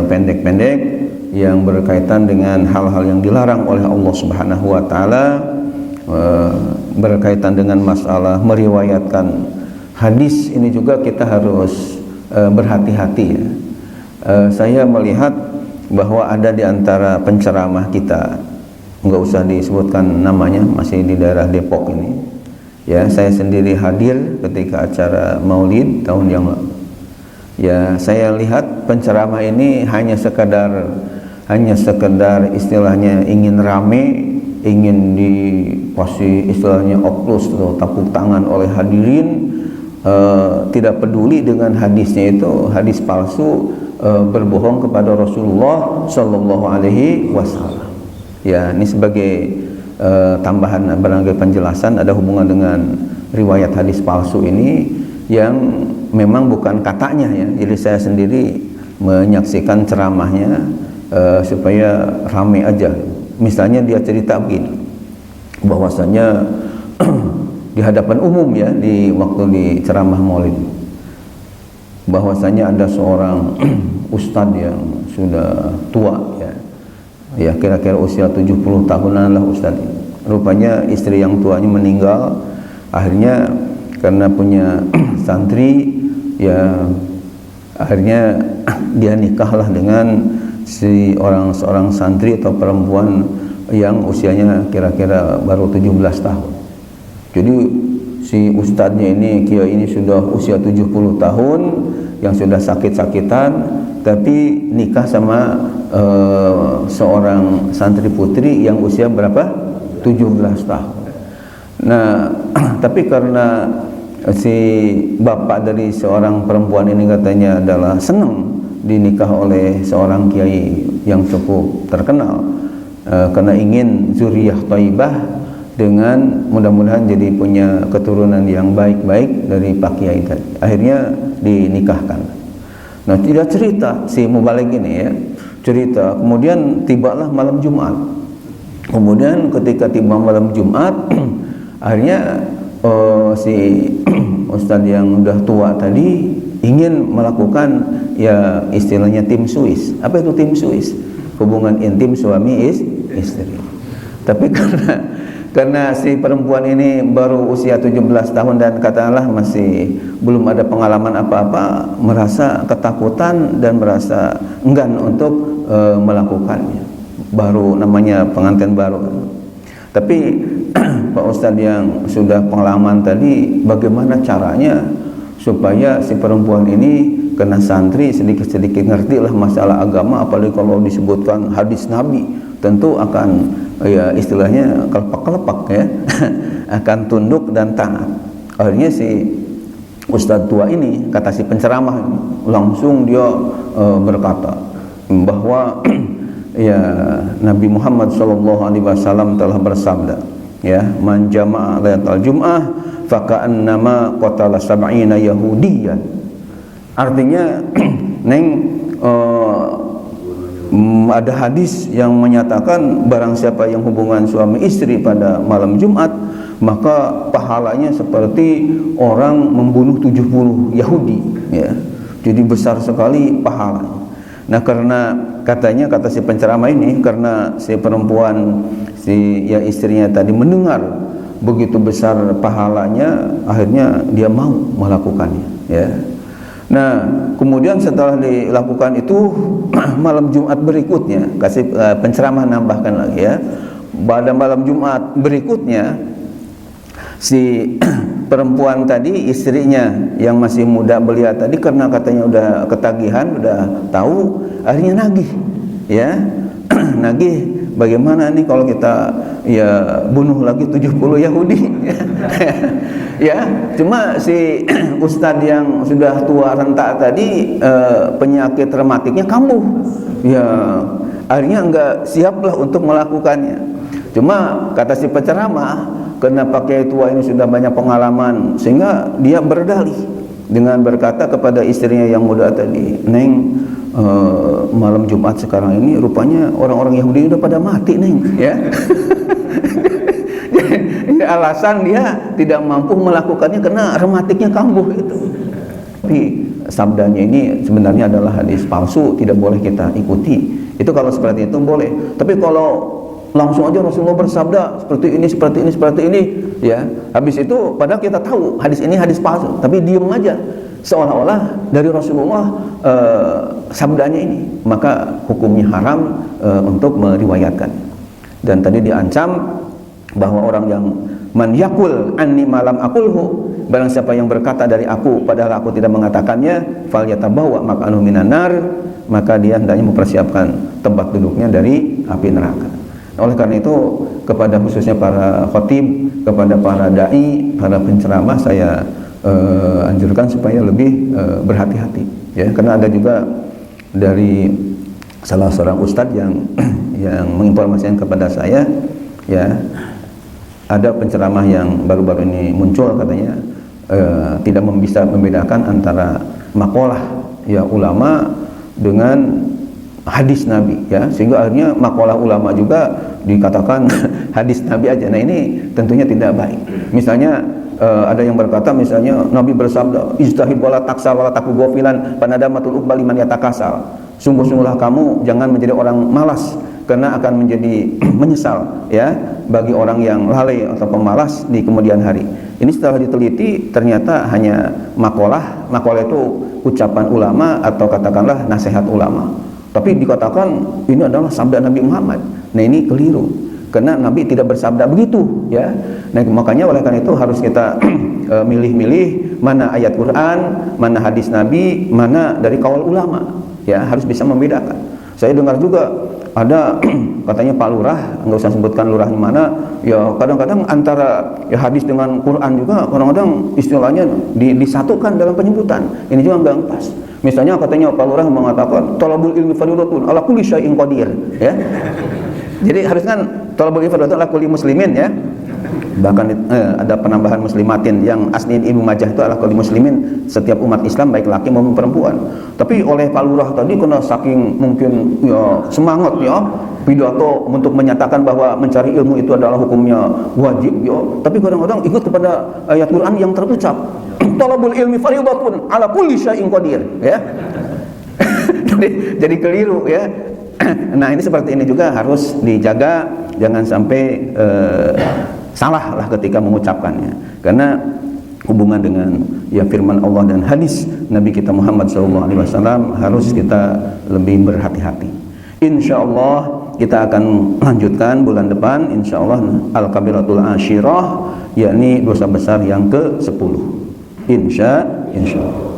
pendek-pendek yang berkaitan dengan hal-hal yang dilarang oleh Allah Subhanahu wa taala, berkaitan dengan masalah meriwayatkan hadis. Ini juga kita harus berhati-hati ya. Saya melihat bahwa ada di antara penceramah kita, nggak usah disebutkan namanya, masih di daerah Depok ini ya, saya sendiri hadir ketika acara Maulid tahun yang lalu ya. Saya lihat penceramah ini hanya sekedar istilahnya ingin rame, ingin dikasih istilahnya oplus atau tepuk tangan oleh hadirin, tidak peduli dengan hadisnya, itu hadis palsu, berbohong kepada Rasulullah Shallallahu Alaihi Wasallam. Ya, ini sebagai tambahan barangkali penjelasan, ada hubungan dengan riwayat hadis palsu ini yang memang bukan katanya ya. Jadi saya sendiri menyaksikan ceramahnya supaya rame aja. Misalnya dia cerita begini, bahwasanya di hadapan umum ya, di waktu di ceramah Maulid, bahwasanya ada seorang ustadz yang sudah tua ya kira-kira usia 70 tahunan lah ustadz. Rupanya istri yang tuanya meninggal, akhirnya karena punya santri ya, akhirnya dia nikahlah dengan seorang santri atau perempuan yang usianya kira-kira baru 17 tahun. Jadi si ustadznya ini, kiai ini sudah usia 70 tahun, yang sudah sakit-sakitan, tapi nikah sama seorang santri putri yang usia berapa? 17 tahun. Nah, tapi karena si bapak dari seorang perempuan ini katanya adalah senang dinikah oleh seorang kiai yang cukup terkenal, karena ingin zuriyah thayyibah, dengan mudah-mudahan jadi punya keturunan yang baik-baik dari Pak Kiai tadi. Akhirnya dinikahkan. Nah, tidak cerita si mubaligh ini ya, cerita kemudian tibalah malam Jumat. Kemudian ketika tiba malam Jumat akhirnya si ustadz yang udah tua tadi ingin melakukan ya istilahnya tim Swiss. Apa itu tim Swiss? Hubungan intim suami istri. Tapi karena si perempuan ini baru usia 17 tahun dan katakanlah masih belum ada pengalaman apa-apa, merasa ketakutan dan merasa enggan untuk melakukannya. Baru namanya pengantin baru. Tapi Pak Ustadz yang sudah pengalaman tadi, bagaimana caranya supaya si perempuan ini kena santri sedikit-sedikit ngerti lah masalah agama, apalagi kalau disebutkan hadis Nabi, tentu akan ya istilahnya kelepak-kelepak ya akan tunduk dan taat. Akhirnya si ustadz tua ini, kata si penceramah ini, langsung dia berkata bahwa ya Nabi Muhammad SAW telah bersabda ya, man jama'a lailatal jum'ah faka'annama qatala sab'ina yahudiyan. Artinya ada hadis yang menyatakan barang siapa yang hubungan suami istri pada malam Jumat, maka pahalanya seperti orang membunuh 70 Yahudi ya. Jadi besar sekali pahalanya. Nah, karena katanya, kata si penceramah ini, karena si perempuan si ya istrinya tadi mendengar begitu besar pahalanya, akhirnya dia mau melakukannya ya. Nah, kemudian setelah dilakukan itu malam Jumat berikutnya, kasih penceramah nambahkan lagi ya, pada malam Jumat berikutnya si perempuan tadi, istrinya yang masih muda belia tadi, karena katanya udah ketagihan, udah tahu, akhirnya nagih ya. Nagih, bagaimana nih kalau kita ya bunuh lagi 70 Yahudi ya. Cuma si ustadz yang sudah tua renta tadi penyakit rematiknya kambuh ya, akhirnya enggak siaplah untuk melakukannya. Cuma kata si penceramah, karena pakai tua ini sudah banyak pengalaman, sehingga dia berdalih dengan berkata kepada istrinya yang muda tadi, "Neng, malam Jumat sekarang ini rupanya orang-orang Yahudi udah pada mati, Neng." Ya. Jadi alasan dia tidak mampu melakukannya karena rematiknya kambuh itu. Tapi sabdanya ini sebenarnya adalah hadis palsu, tidak boleh kita ikuti. Itu kalau seperti itu boleh. Tapi kalau langsung aja Rasulullah bersabda seperti ini, ya. Habis itu padahal kita tahu hadis ini hadis palsu, tapi diem aja seolah-olah dari Rasulullah sabdanya ini, maka hukumnya haram untuk meriwayatkan. Dan tadi diancam bahwa orang yang man yakul anni malam akulhu, barang siapa yang berkata dari aku padahal aku tidak mengatakannya, fal yatabawa maq'anuhu minan nar, maka dia hendaknya mempersiapkan tempat duduknya dari api neraka. Oleh karena itu, kepada khususnya para khatib, kepada para dai, para penceramah, saya anjurkan supaya lebih berhati-hati, ya. Karena ada juga dari salah seorang ustadz yang menginformasikan kepada saya, ya, ada penceramah yang baru-baru ini muncul, katanya tidak bisa membedakan antara maqalah ya ulama dengan hadis Nabi, ya, sehingga akhirnya maqalah ulama juga dikatakan hadis Nabi aja. Nah, ini tentunya tidak baik. Misalnya ada yang berkata, misalnya Nabi bersabda, "Ijtahid wala taksal wala taku ghafilan panadamatul uqbal liman yatakasal." Sungguh-sungguhlah kamu jangan menjadi orang malas, karena akan menjadi menyesal, ya, bagi orang yang lalai atau pemalas di kemudian hari. Ini setelah diteliti ternyata hanya maqalah itu ucapan ulama atau katakanlah nasihat ulama. Tapi dikatakan ini adalah sabda Nabi Muhammad. Nah, ini keliru, karena Nabi tidak bersabda begitu, ya. Nah, makanya oleh karena itu harus kita milih-milih mana ayat Quran, mana hadis Nabi, mana dari kaul ulama, ya, harus bisa membedakan. Saya dengar juga ada katanya Pak Lurah, nggak usah sebutkan lurahnya mana, ya, kadang-kadang antara ya hadis dengan Quran juga kadang-kadang istilahnya disatukan dalam penyebutan. Ini juga nggak pas. Misalnya katanya Pak Lurah mengatakan talabul ilmi fardhatun ala kulli syai'in qadir, ya. Jadi harus kan talabul ilmi fardhatun ala kulli muslimin, ya. Bahkan ada penambahan muslimatin, yang asliin Ibnu Majah itu ala kulli muslimin, setiap umat Islam baik laki maupun perempuan. Tapi oleh Pak Lurah tadi kena saking mungkin ya semangat, ya, pidato untuk menyatakan bahwa mencari ilmu itu adalah hukumnya wajib, ya. Tapi kadang-kadang ikut kepada ayat Quran yang terucap, talabul ilmi fardhatun ala kulli syai'in qadir, ya. jadi keliru, ya. Nah, ini seperti ini juga harus dijaga, jangan sampai salah lah ketika mengucapkannya, karena hubungan dengan ya firman Allah dan hadis Nabi kita Muhammad SAW harus kita lebih berhati-hati. Insya Allah kita akan lanjutkan bulan depan, insya Allah Al-Kabiratul Ashirah, yakni dosa besar yang ke-10. Insya Allah.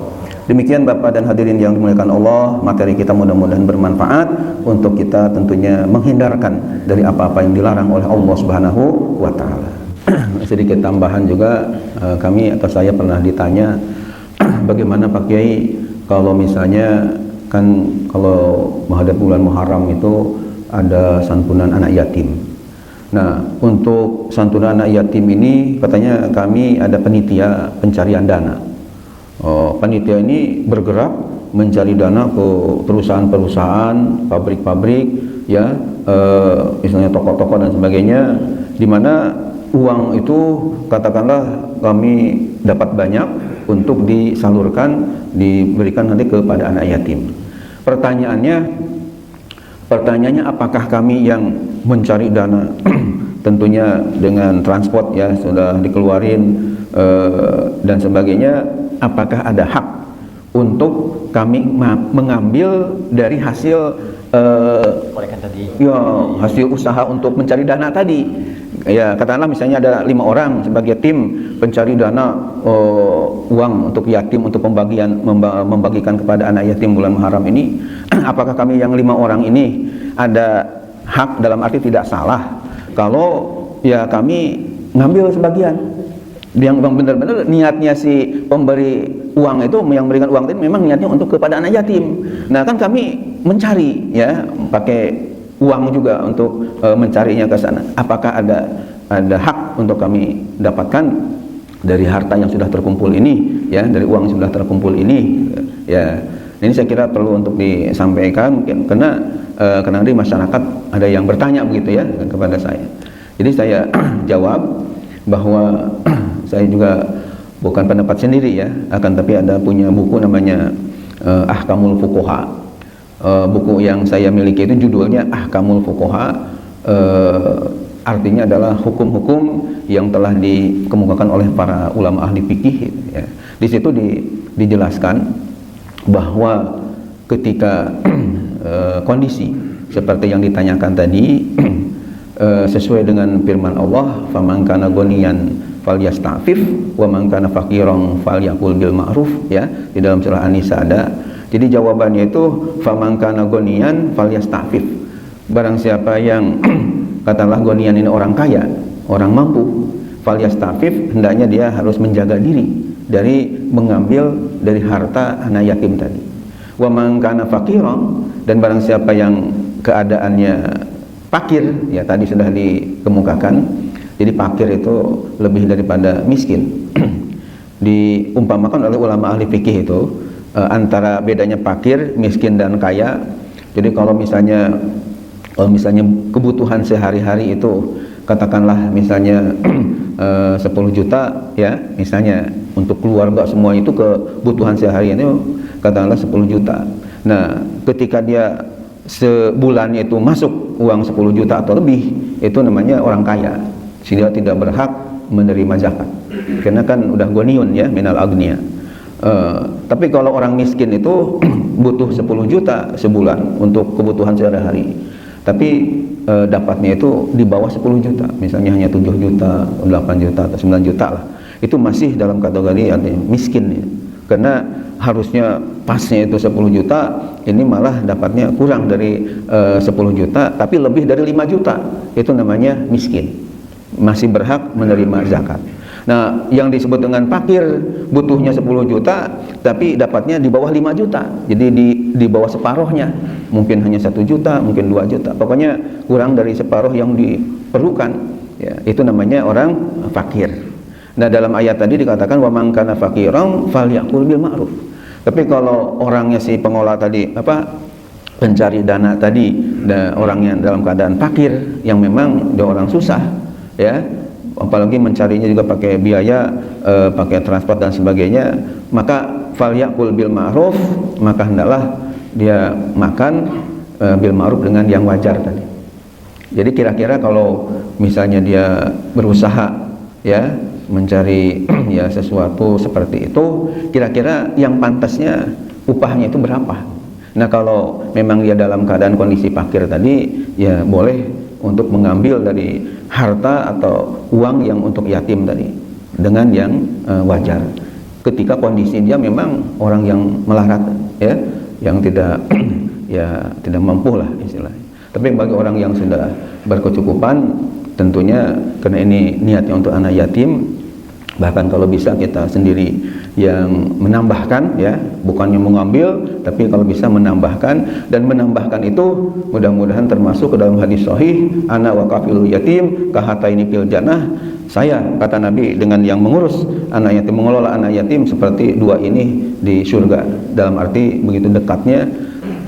Demikian Bapak dan hadirin yang dimuliakan Allah, materi kita mudah-mudahan bermanfaat untuk kita tentunya menghindarkan dari apa-apa yang dilarang oleh Allah Subhanahu wa taala. Sedikit tambahan juga, kami atau saya pernah ditanya bagaimana Pak Kiai kalau misalnya kan kalau menghadap bulan Muharram itu ada santunan anak yatim. Nah, untuk santunan anak yatim ini katanya kami ada panitia pencarian dana. Panitia ini bergerak mencari dana ke perusahaan-perusahaan, pabrik-pabrik, ya, misalnya toko-toko dan sebagainya, di mana uang itu katakanlah kami dapat banyak untuk disalurkan, diberikan nanti kepada anak yatim. Pertanyaannya apakah kami yang mencari dana tentunya dengan transport, ya, sudah dikeluarin dan sebagainya, apakah ada hak untuk kami mengambil dari hasil hasil usaha untuk mencari dana tadi? Ya, katakanlah misalnya ada 5 orang sebagai tim pencari dana uang untuk yatim, untuk membagikan kepada anak yatim bulan Muharram ini. Apakah kami yang 5 orang ini ada hak, dalam arti tidak salah kalau ya kami ngambil sebagian, yang benar-benar niatnya si pemberi uang itu, yang memberikan uang itu memang niatnya untuk kepada anak yatim. Nah, kan kami mencari, ya, pakai uang juga untuk mencarinya ke sana. Apakah ada hak untuk kami dapatkan dari harta yang sudah terkumpul ini, ya, dari uang yang sudah terkumpul ini, ya. Ini saya kira perlu untuk disampaikan, mungkin karena di masyarakat ada yang bertanya begitu ya kepada saya. Jadi saya jawab bahwa saya juga bukan pendapat sendiri ya, akan tapi ada punya buku namanya Ahkamul Fuqaha. Buku yang saya miliki itu judulnya Ahkamul Fuqaha, artinya adalah hukum-hukum yang telah dikemukakan oleh para ulama ahli fikih ya. Di situ dijelaskan bahwa ketika kondisi seperti yang ditanyakan tadi sesuai dengan firman Allah, faman kana ghaniyan falyasta'fif wa man kana faqiran falyakul bil ma'ruf, ya, di dalam surah An-Nisa ada. Jadi jawabannya itu faman kana ghaniyan falyasta'fif. Barang siapa yang katakanlah ghaniyan ini orang kaya, orang mampu, falyasta'fif, hendaknya dia harus menjaga diri dari mengambil dari harta anak yatim tadi. Wa man kana faqiran, dan barang siapa yang keadaannya fakir, ya tadi sudah dikemukakan. Jadi fakir itu lebih daripada miskin. Diumpamakan oleh ulama ahli fikih itu antara bedanya fakir, miskin dan kaya. Jadi kalau misalnya kebutuhan sehari-hari itu katakanlah misalnya 10 juta ya, misalnya untuk keluarga semua itu kebutuhan sehari itu katakanlah 10 juta. Nah, ketika dia sebulannya itu masuk uang 10 juta atau lebih, itu namanya orang kaya. Dia tidak berhak menerima zakat karena kan udah goniun ya, minal agniya. Tapi kalau orang miskin itu butuh 10 juta sebulan untuk kebutuhan sehari-hari, tapi dapatnya itu di bawah 10 juta, misalnya hanya 7 juta, 8 juta atau 9 juta lah, itu masih dalam kategori miskin ya. Karena harusnya pasnya itu 10 juta, ini malah dapatnya kurang dari 10 juta, tapi lebih dari 5 juta, itu namanya miskin, masih berhak menerima zakat. Nah, yang disebut dengan fakir, butuhnya 10 juta tapi dapatnya di bawah 5 juta, jadi di bawah separuhnya, mungkin hanya 1 juta, mungkin 2 juta, pokoknya kurang dari separuh yang diperlukan ya, itu namanya orang fakir. Nah, dalam ayat tadi dikatakan wa man kana faqiran falyakul bil ma'ruf. Tapi kalau orangnya si pengolah tadi pencari dana tadi, orangnya dalam keadaan fakir yang memang dia orang susah ya, apalagi mencarinya juga pakai biaya, pakai transport dan sebagainya, maka falyakul bil ma'ruf, maka hendaklah dia makan bil ma'ruf dengan yang wajar tadi. Jadi kira-kira kalau misalnya dia berusaha ya mencari ya sesuatu seperti itu, kira-kira yang pantasnya upahnya itu berapa? Nah, kalau memang dia dalam keadaan kondisi fakir tadi, ya boleh untuk mengambil dari harta atau uang yang untuk yatim tadi dengan yang wajar. Ketika kondisi dia memang orang yang melarat ya, yang tidak ya tidak mampu lah istilahnya. Tapi bagi orang yang sudah berkecukupan, tentunya karena ini niatnya untuk anak yatim, bahkan kalau bisa kita sendiri yang menambahkan ya, bukannya mengambil, tapi kalau bisa menambahkan, dan menambahkan itu mudah-mudahan termasuk ke dalam hadis sahih, ana wa kafilul yatim kahataini fil jannah. Saya, kata Nabi, dengan yang mengurus anak yatim, mengelola anak yatim seperti dua ini di surga. Dalam arti begitu dekatnya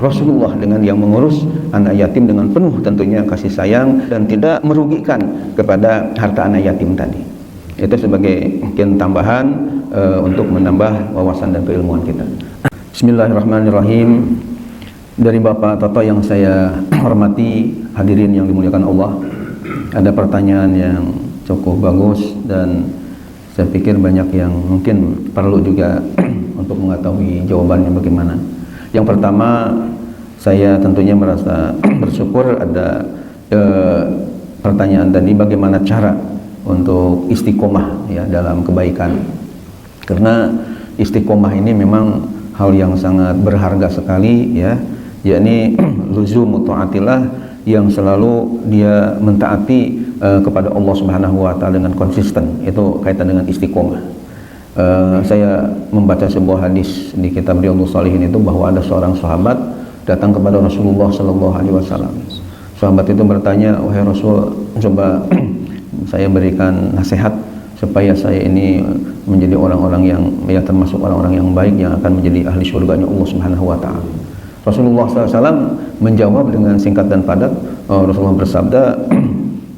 Rasulullah dengan yang mengurus anak yatim dengan penuh tentunya kasih sayang dan tidak merugikan kepada harta anak yatim tadi. Itu sebagai mungkin tambahan untuk menambah wawasan dan keilmuan kita. Bismillahirrahmanirrahim. Dari Bapak Toto yang saya hormati, hadirin yang dimuliakan Allah, ada pertanyaan yang cukup bagus dan saya pikir banyak yang mungkin perlu juga untuk mengetahui jawabannya bagaimana. Yang pertama, saya tentunya merasa bersyukur ada pertanyaan tadi, bagaimana cara untuk istiqomah ya dalam kebaikan. Karena istiqomah ini memang hal yang sangat berharga sekali ya, yakni luzum ta'atillah, yang selalu dia mentaati kepada Allah Subhanahu wa taala dengan konsisten. Itu kaitan dengan istiqomah. Saya membaca sebuah hadis di kitab Riyadhus Shalihin itu bahwa ada seorang sahabat datang kepada Rasulullah sallallahu alaihi wasallam. sahabat itu bertanya, wahai Rasul, coba saya berikan nasihat supaya saya ini menjadi orang-orang yang ya termasuk orang-orang yang baik yang akan menjadi ahli surganya Allah Subhanahu wa taala. Rasulullah SAW menjawab dengan singkat dan padat. Rasulullah bersabda,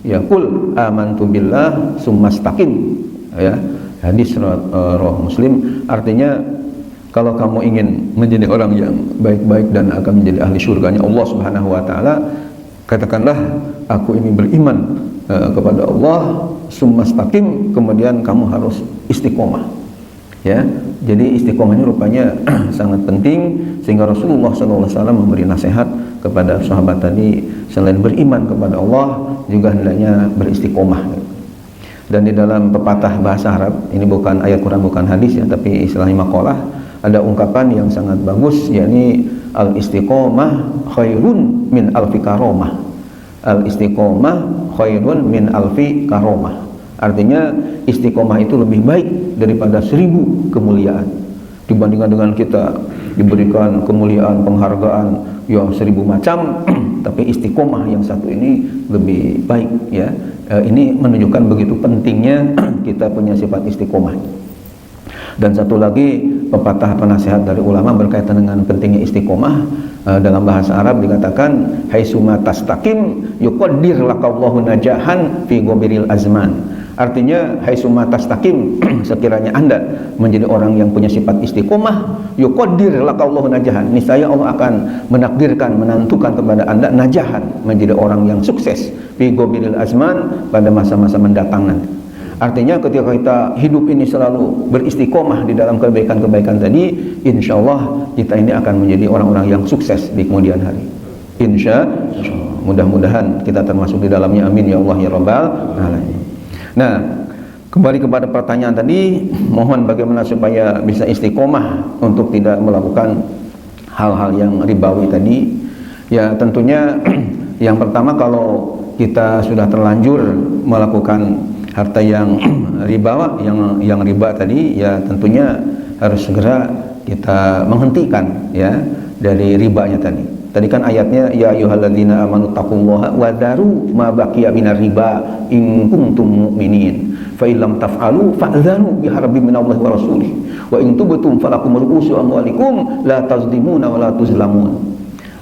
ya qul amantu billah summastaqim. Ya, hadis riwayat Muslim, artinya kalau kamu ingin menjadi orang yang baik-baik dan akan menjadi ahli surganya Allah Subhanahu wa taala, katakanlah aku ini beriman kepada Allah, summastaqim, kemudian kamu harus istiqomah. Ya, jadi istiqomahnya rupanya sangat penting, sehingga Rasulullah SAW memberi nasihat kepada sahabat tadi, selain beriman kepada Allah juga hendaknya beristiqomah. Dan di dalam pepatah bahasa Arab, ini bukan ayat Quran, bukan hadis ya, tapi istilahnya maqalah, ada ungkapan yang sangat bagus, yakni al-istiqomah khairun min alfi karomah. Al-istiqomah khairun min alfi karomah. Artinya istiqomah itu lebih baik daripada 1000 kemuliaan. Dibandingkan dengan kita diberikan kemuliaan, penghargaan yang 1000 macam, tapi istiqomah yang satu ini lebih baik ya. Ini menunjukkan begitu pentingnya kita punya sifat istiqomah. Dan satu lagi pepatah penasihat dari ulama berkaitan dengan pentingnya istiqomah, dalam bahasa Arab dikatakan haitsuma tastaqim yuqaddir lakallahu najahan fi ghabiril azman. Artinya haitsuma tastaqim, sekiranya Anda menjadi orang yang punya sifat istiqomah, yuqaddir lakallahu najahan, niscaya Allah akan menakdirkan, menentukan kepada Anda najahan, menjadi orang yang sukses fi ghabiril azman, pada masa-masa mendatang nanti. Artinya ketika kita hidup ini selalu beristiqomah di dalam kebaikan-kebaikan tadi, insya Allah kita ini akan menjadi orang-orang yang sukses di kemudian hari. Insya Allah. Mudah-mudahan kita termasuk di dalamnya, amin ya Allah ya Rabbal alamin. Nah, kembali kepada pertanyaan tadi, mohon bagaimana supaya bisa istiqomah untuk tidak melakukan hal-hal yang ribawi tadi. Ya tentunya yang pertama, kalau kita sudah terlanjur melakukan harta yang riba, yang riba tadi, ya tentunya harus segera kita menghentikan ya dari ribanya tadi. Tadi kan ayatnya ya ayyuhalladzina amanu taqullaha wa daru ma baqiya minar riba in kuntum mu'minin fa illam taf'alu fa'dzanu biharbin minallahi wa rasulih wa in tubtum falakum ru'usu amwalikum la tazlimuna wa la tuzlamun.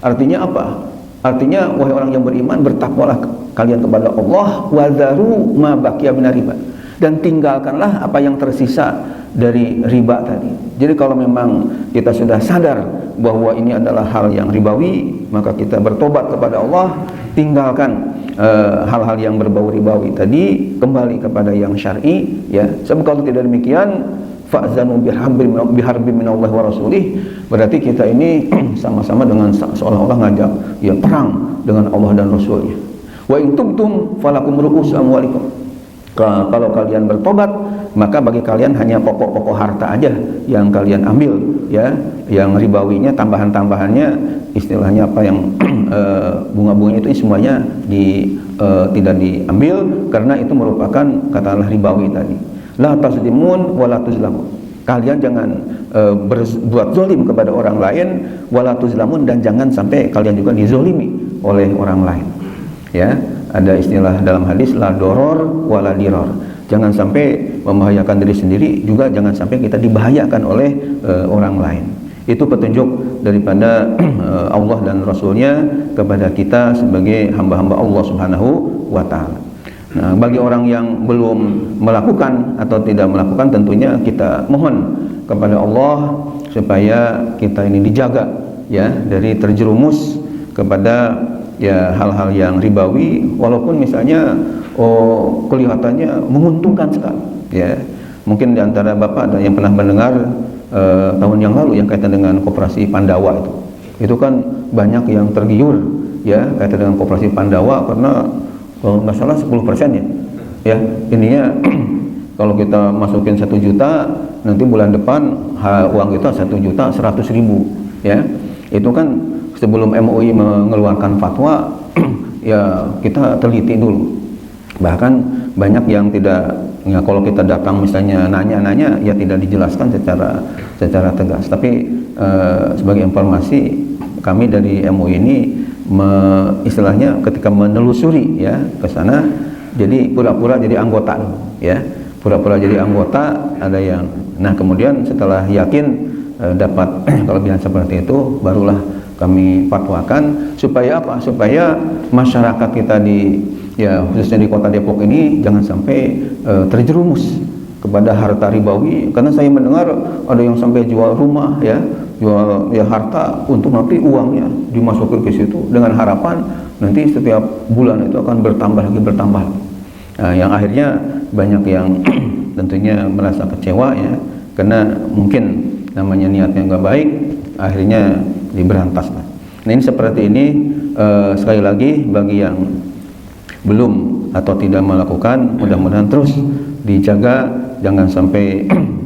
Artinya apa? Artinya wahai orang yang beriman, bertakwalah kalian kepada Allah, wa daru ma baqiya minar riba, dan tinggalkanlah apa yang tersisa dari riba tadi. Jadi kalau memang kita sudah sadar bahwa ini adalah hal yang ribawi, maka kita bertobat kepada Allah, tinggalkan hal-hal yang berbau ribawi tadi, kembali kepada yang syar'i ya. Sebab kalau tidak demikian, fa'zanu biharbin minallahi wa rasulih, berarti kita ini sama-sama dengan seolah-olah ngajak ya perang dengan Allah dan Rasulnya. Wa in tubtum falakum ru'us amwalikum. Kalau kalian bertobat, maka bagi kalian hanya pokok-pokok harta aja yang kalian ambil ya, yang ribawinya, tambahan-tambahannya, istilahnya apa yang bunga-bunga itu semuanya tidak diambil, karena itu merupakan katakanlah ribawi tadi. La tazlimun wa la tuzlamun. Kalian jangan berbuat zalim kepada orang lain, wa la tuzlamun, dan jangan sampai kalian juga dizolimi oleh orang lain. Ya, ada istilah dalam hadis la doror wala diror. Jangan sampai membahayakan diri sendiri, juga jangan sampai kita dibahayakan oleh orang lain. Itu petunjuk daripada Allah dan Rasulnya kepada kita sebagai hamba-hamba Allah Subhanahu wa ta'ala. Nah, bagi orang yang belum melakukan atau tidak melakukan, tentunya kita mohon kepada Allah supaya kita ini dijaga ya dari terjerumus kepada ya hal-hal yang ribawi, walaupun misalnya kelihatannya menguntungkan sekali ya. Mungkin di antara Bapak ada yang pernah mendengar tahun yang lalu yang kaitan dengan koperasi Pandawa itu kan banyak yang tergiur ya kaitan dengan koperasi Pandawa, karena kalau nggak salah 10% ya ininya kalau kita masukin 1 juta, nanti bulan depan uang kita 1.100.000 ya. Itu kan sebelum MUI mengeluarkan fatwa ya kita teliti dulu. Bahkan banyak yang tidak ya, kalau kita datang misalnya nanya-nanya ya tidak dijelaskan secara tegas. Tapi sebagai informasi, kami dari MUI ini istilahnya ketika menelusuri ya ke sana, jadi pura-pura jadi anggota ya, pura-pura jadi anggota. Ada yang kemudian setelah yakin dapat kelebihan seperti itu, barulah kami fatwakan supaya apa? Supaya masyarakat kita khususnya di Kota Depok ini jangan sampai terjerumus kepada harta ribawi, karena saya mendengar ada yang sampai jual rumah ya, jual harta untuk nanti uangnya dimasukin ke situ dengan harapan nanti setiap bulan itu akan bertambah lagi. Yang akhirnya banyak yang tentunya merasa kecewa ya, karena mungkin namanya niatnya nggak baik, akhirnya diberantas. Nah ini seperti ini, sekali lagi bagi yang belum atau tidak melakukan, mudah-mudahan terus dijaga, jangan sampai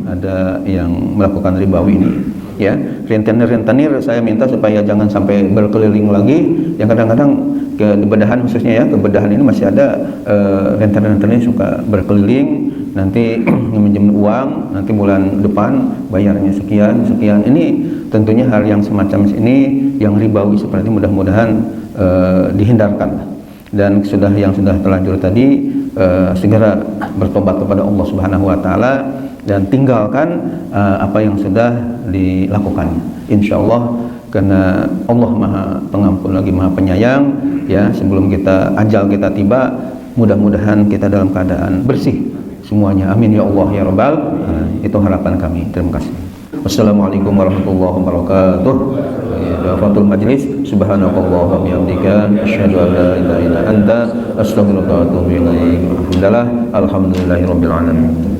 ada yang melakukan ribawi ini ya. Rentenir saya minta supaya jangan sampai berkeliling lagi, yang kadang-kadang ke bedahan khususnya ya, ke bedahan ini masih ada rentenir suka berkeliling, nanti minjem uang, nanti bulan depan bayarnya sekian. Ini tentunya hal yang semacam ini yang ribawi seperti mudah-mudahan dihindarkan. Dan yang sudah terlanjur tadi segera bertobat kepada Allah Subhanahu wa taala dan tinggalkan apa yang sudah dilakukannya. Insyaallah, karena Allah Maha Pengampun lagi Maha Penyayang ya. Sebelum ajal kita tiba, mudah-mudahan kita dalam keadaan bersih semuanya. Amin ya Allah ya Rabbal. Itu harapan kami. Terima kasih. Wassalamualaikum warahmatullahi wabarakatuh. Fatul majlis, subhanakallah wa bihamdika, asyhadu an la ilaha illa anta, astaghfiruka wa atubu ilaik. Alhamdulillahirabbil alamin.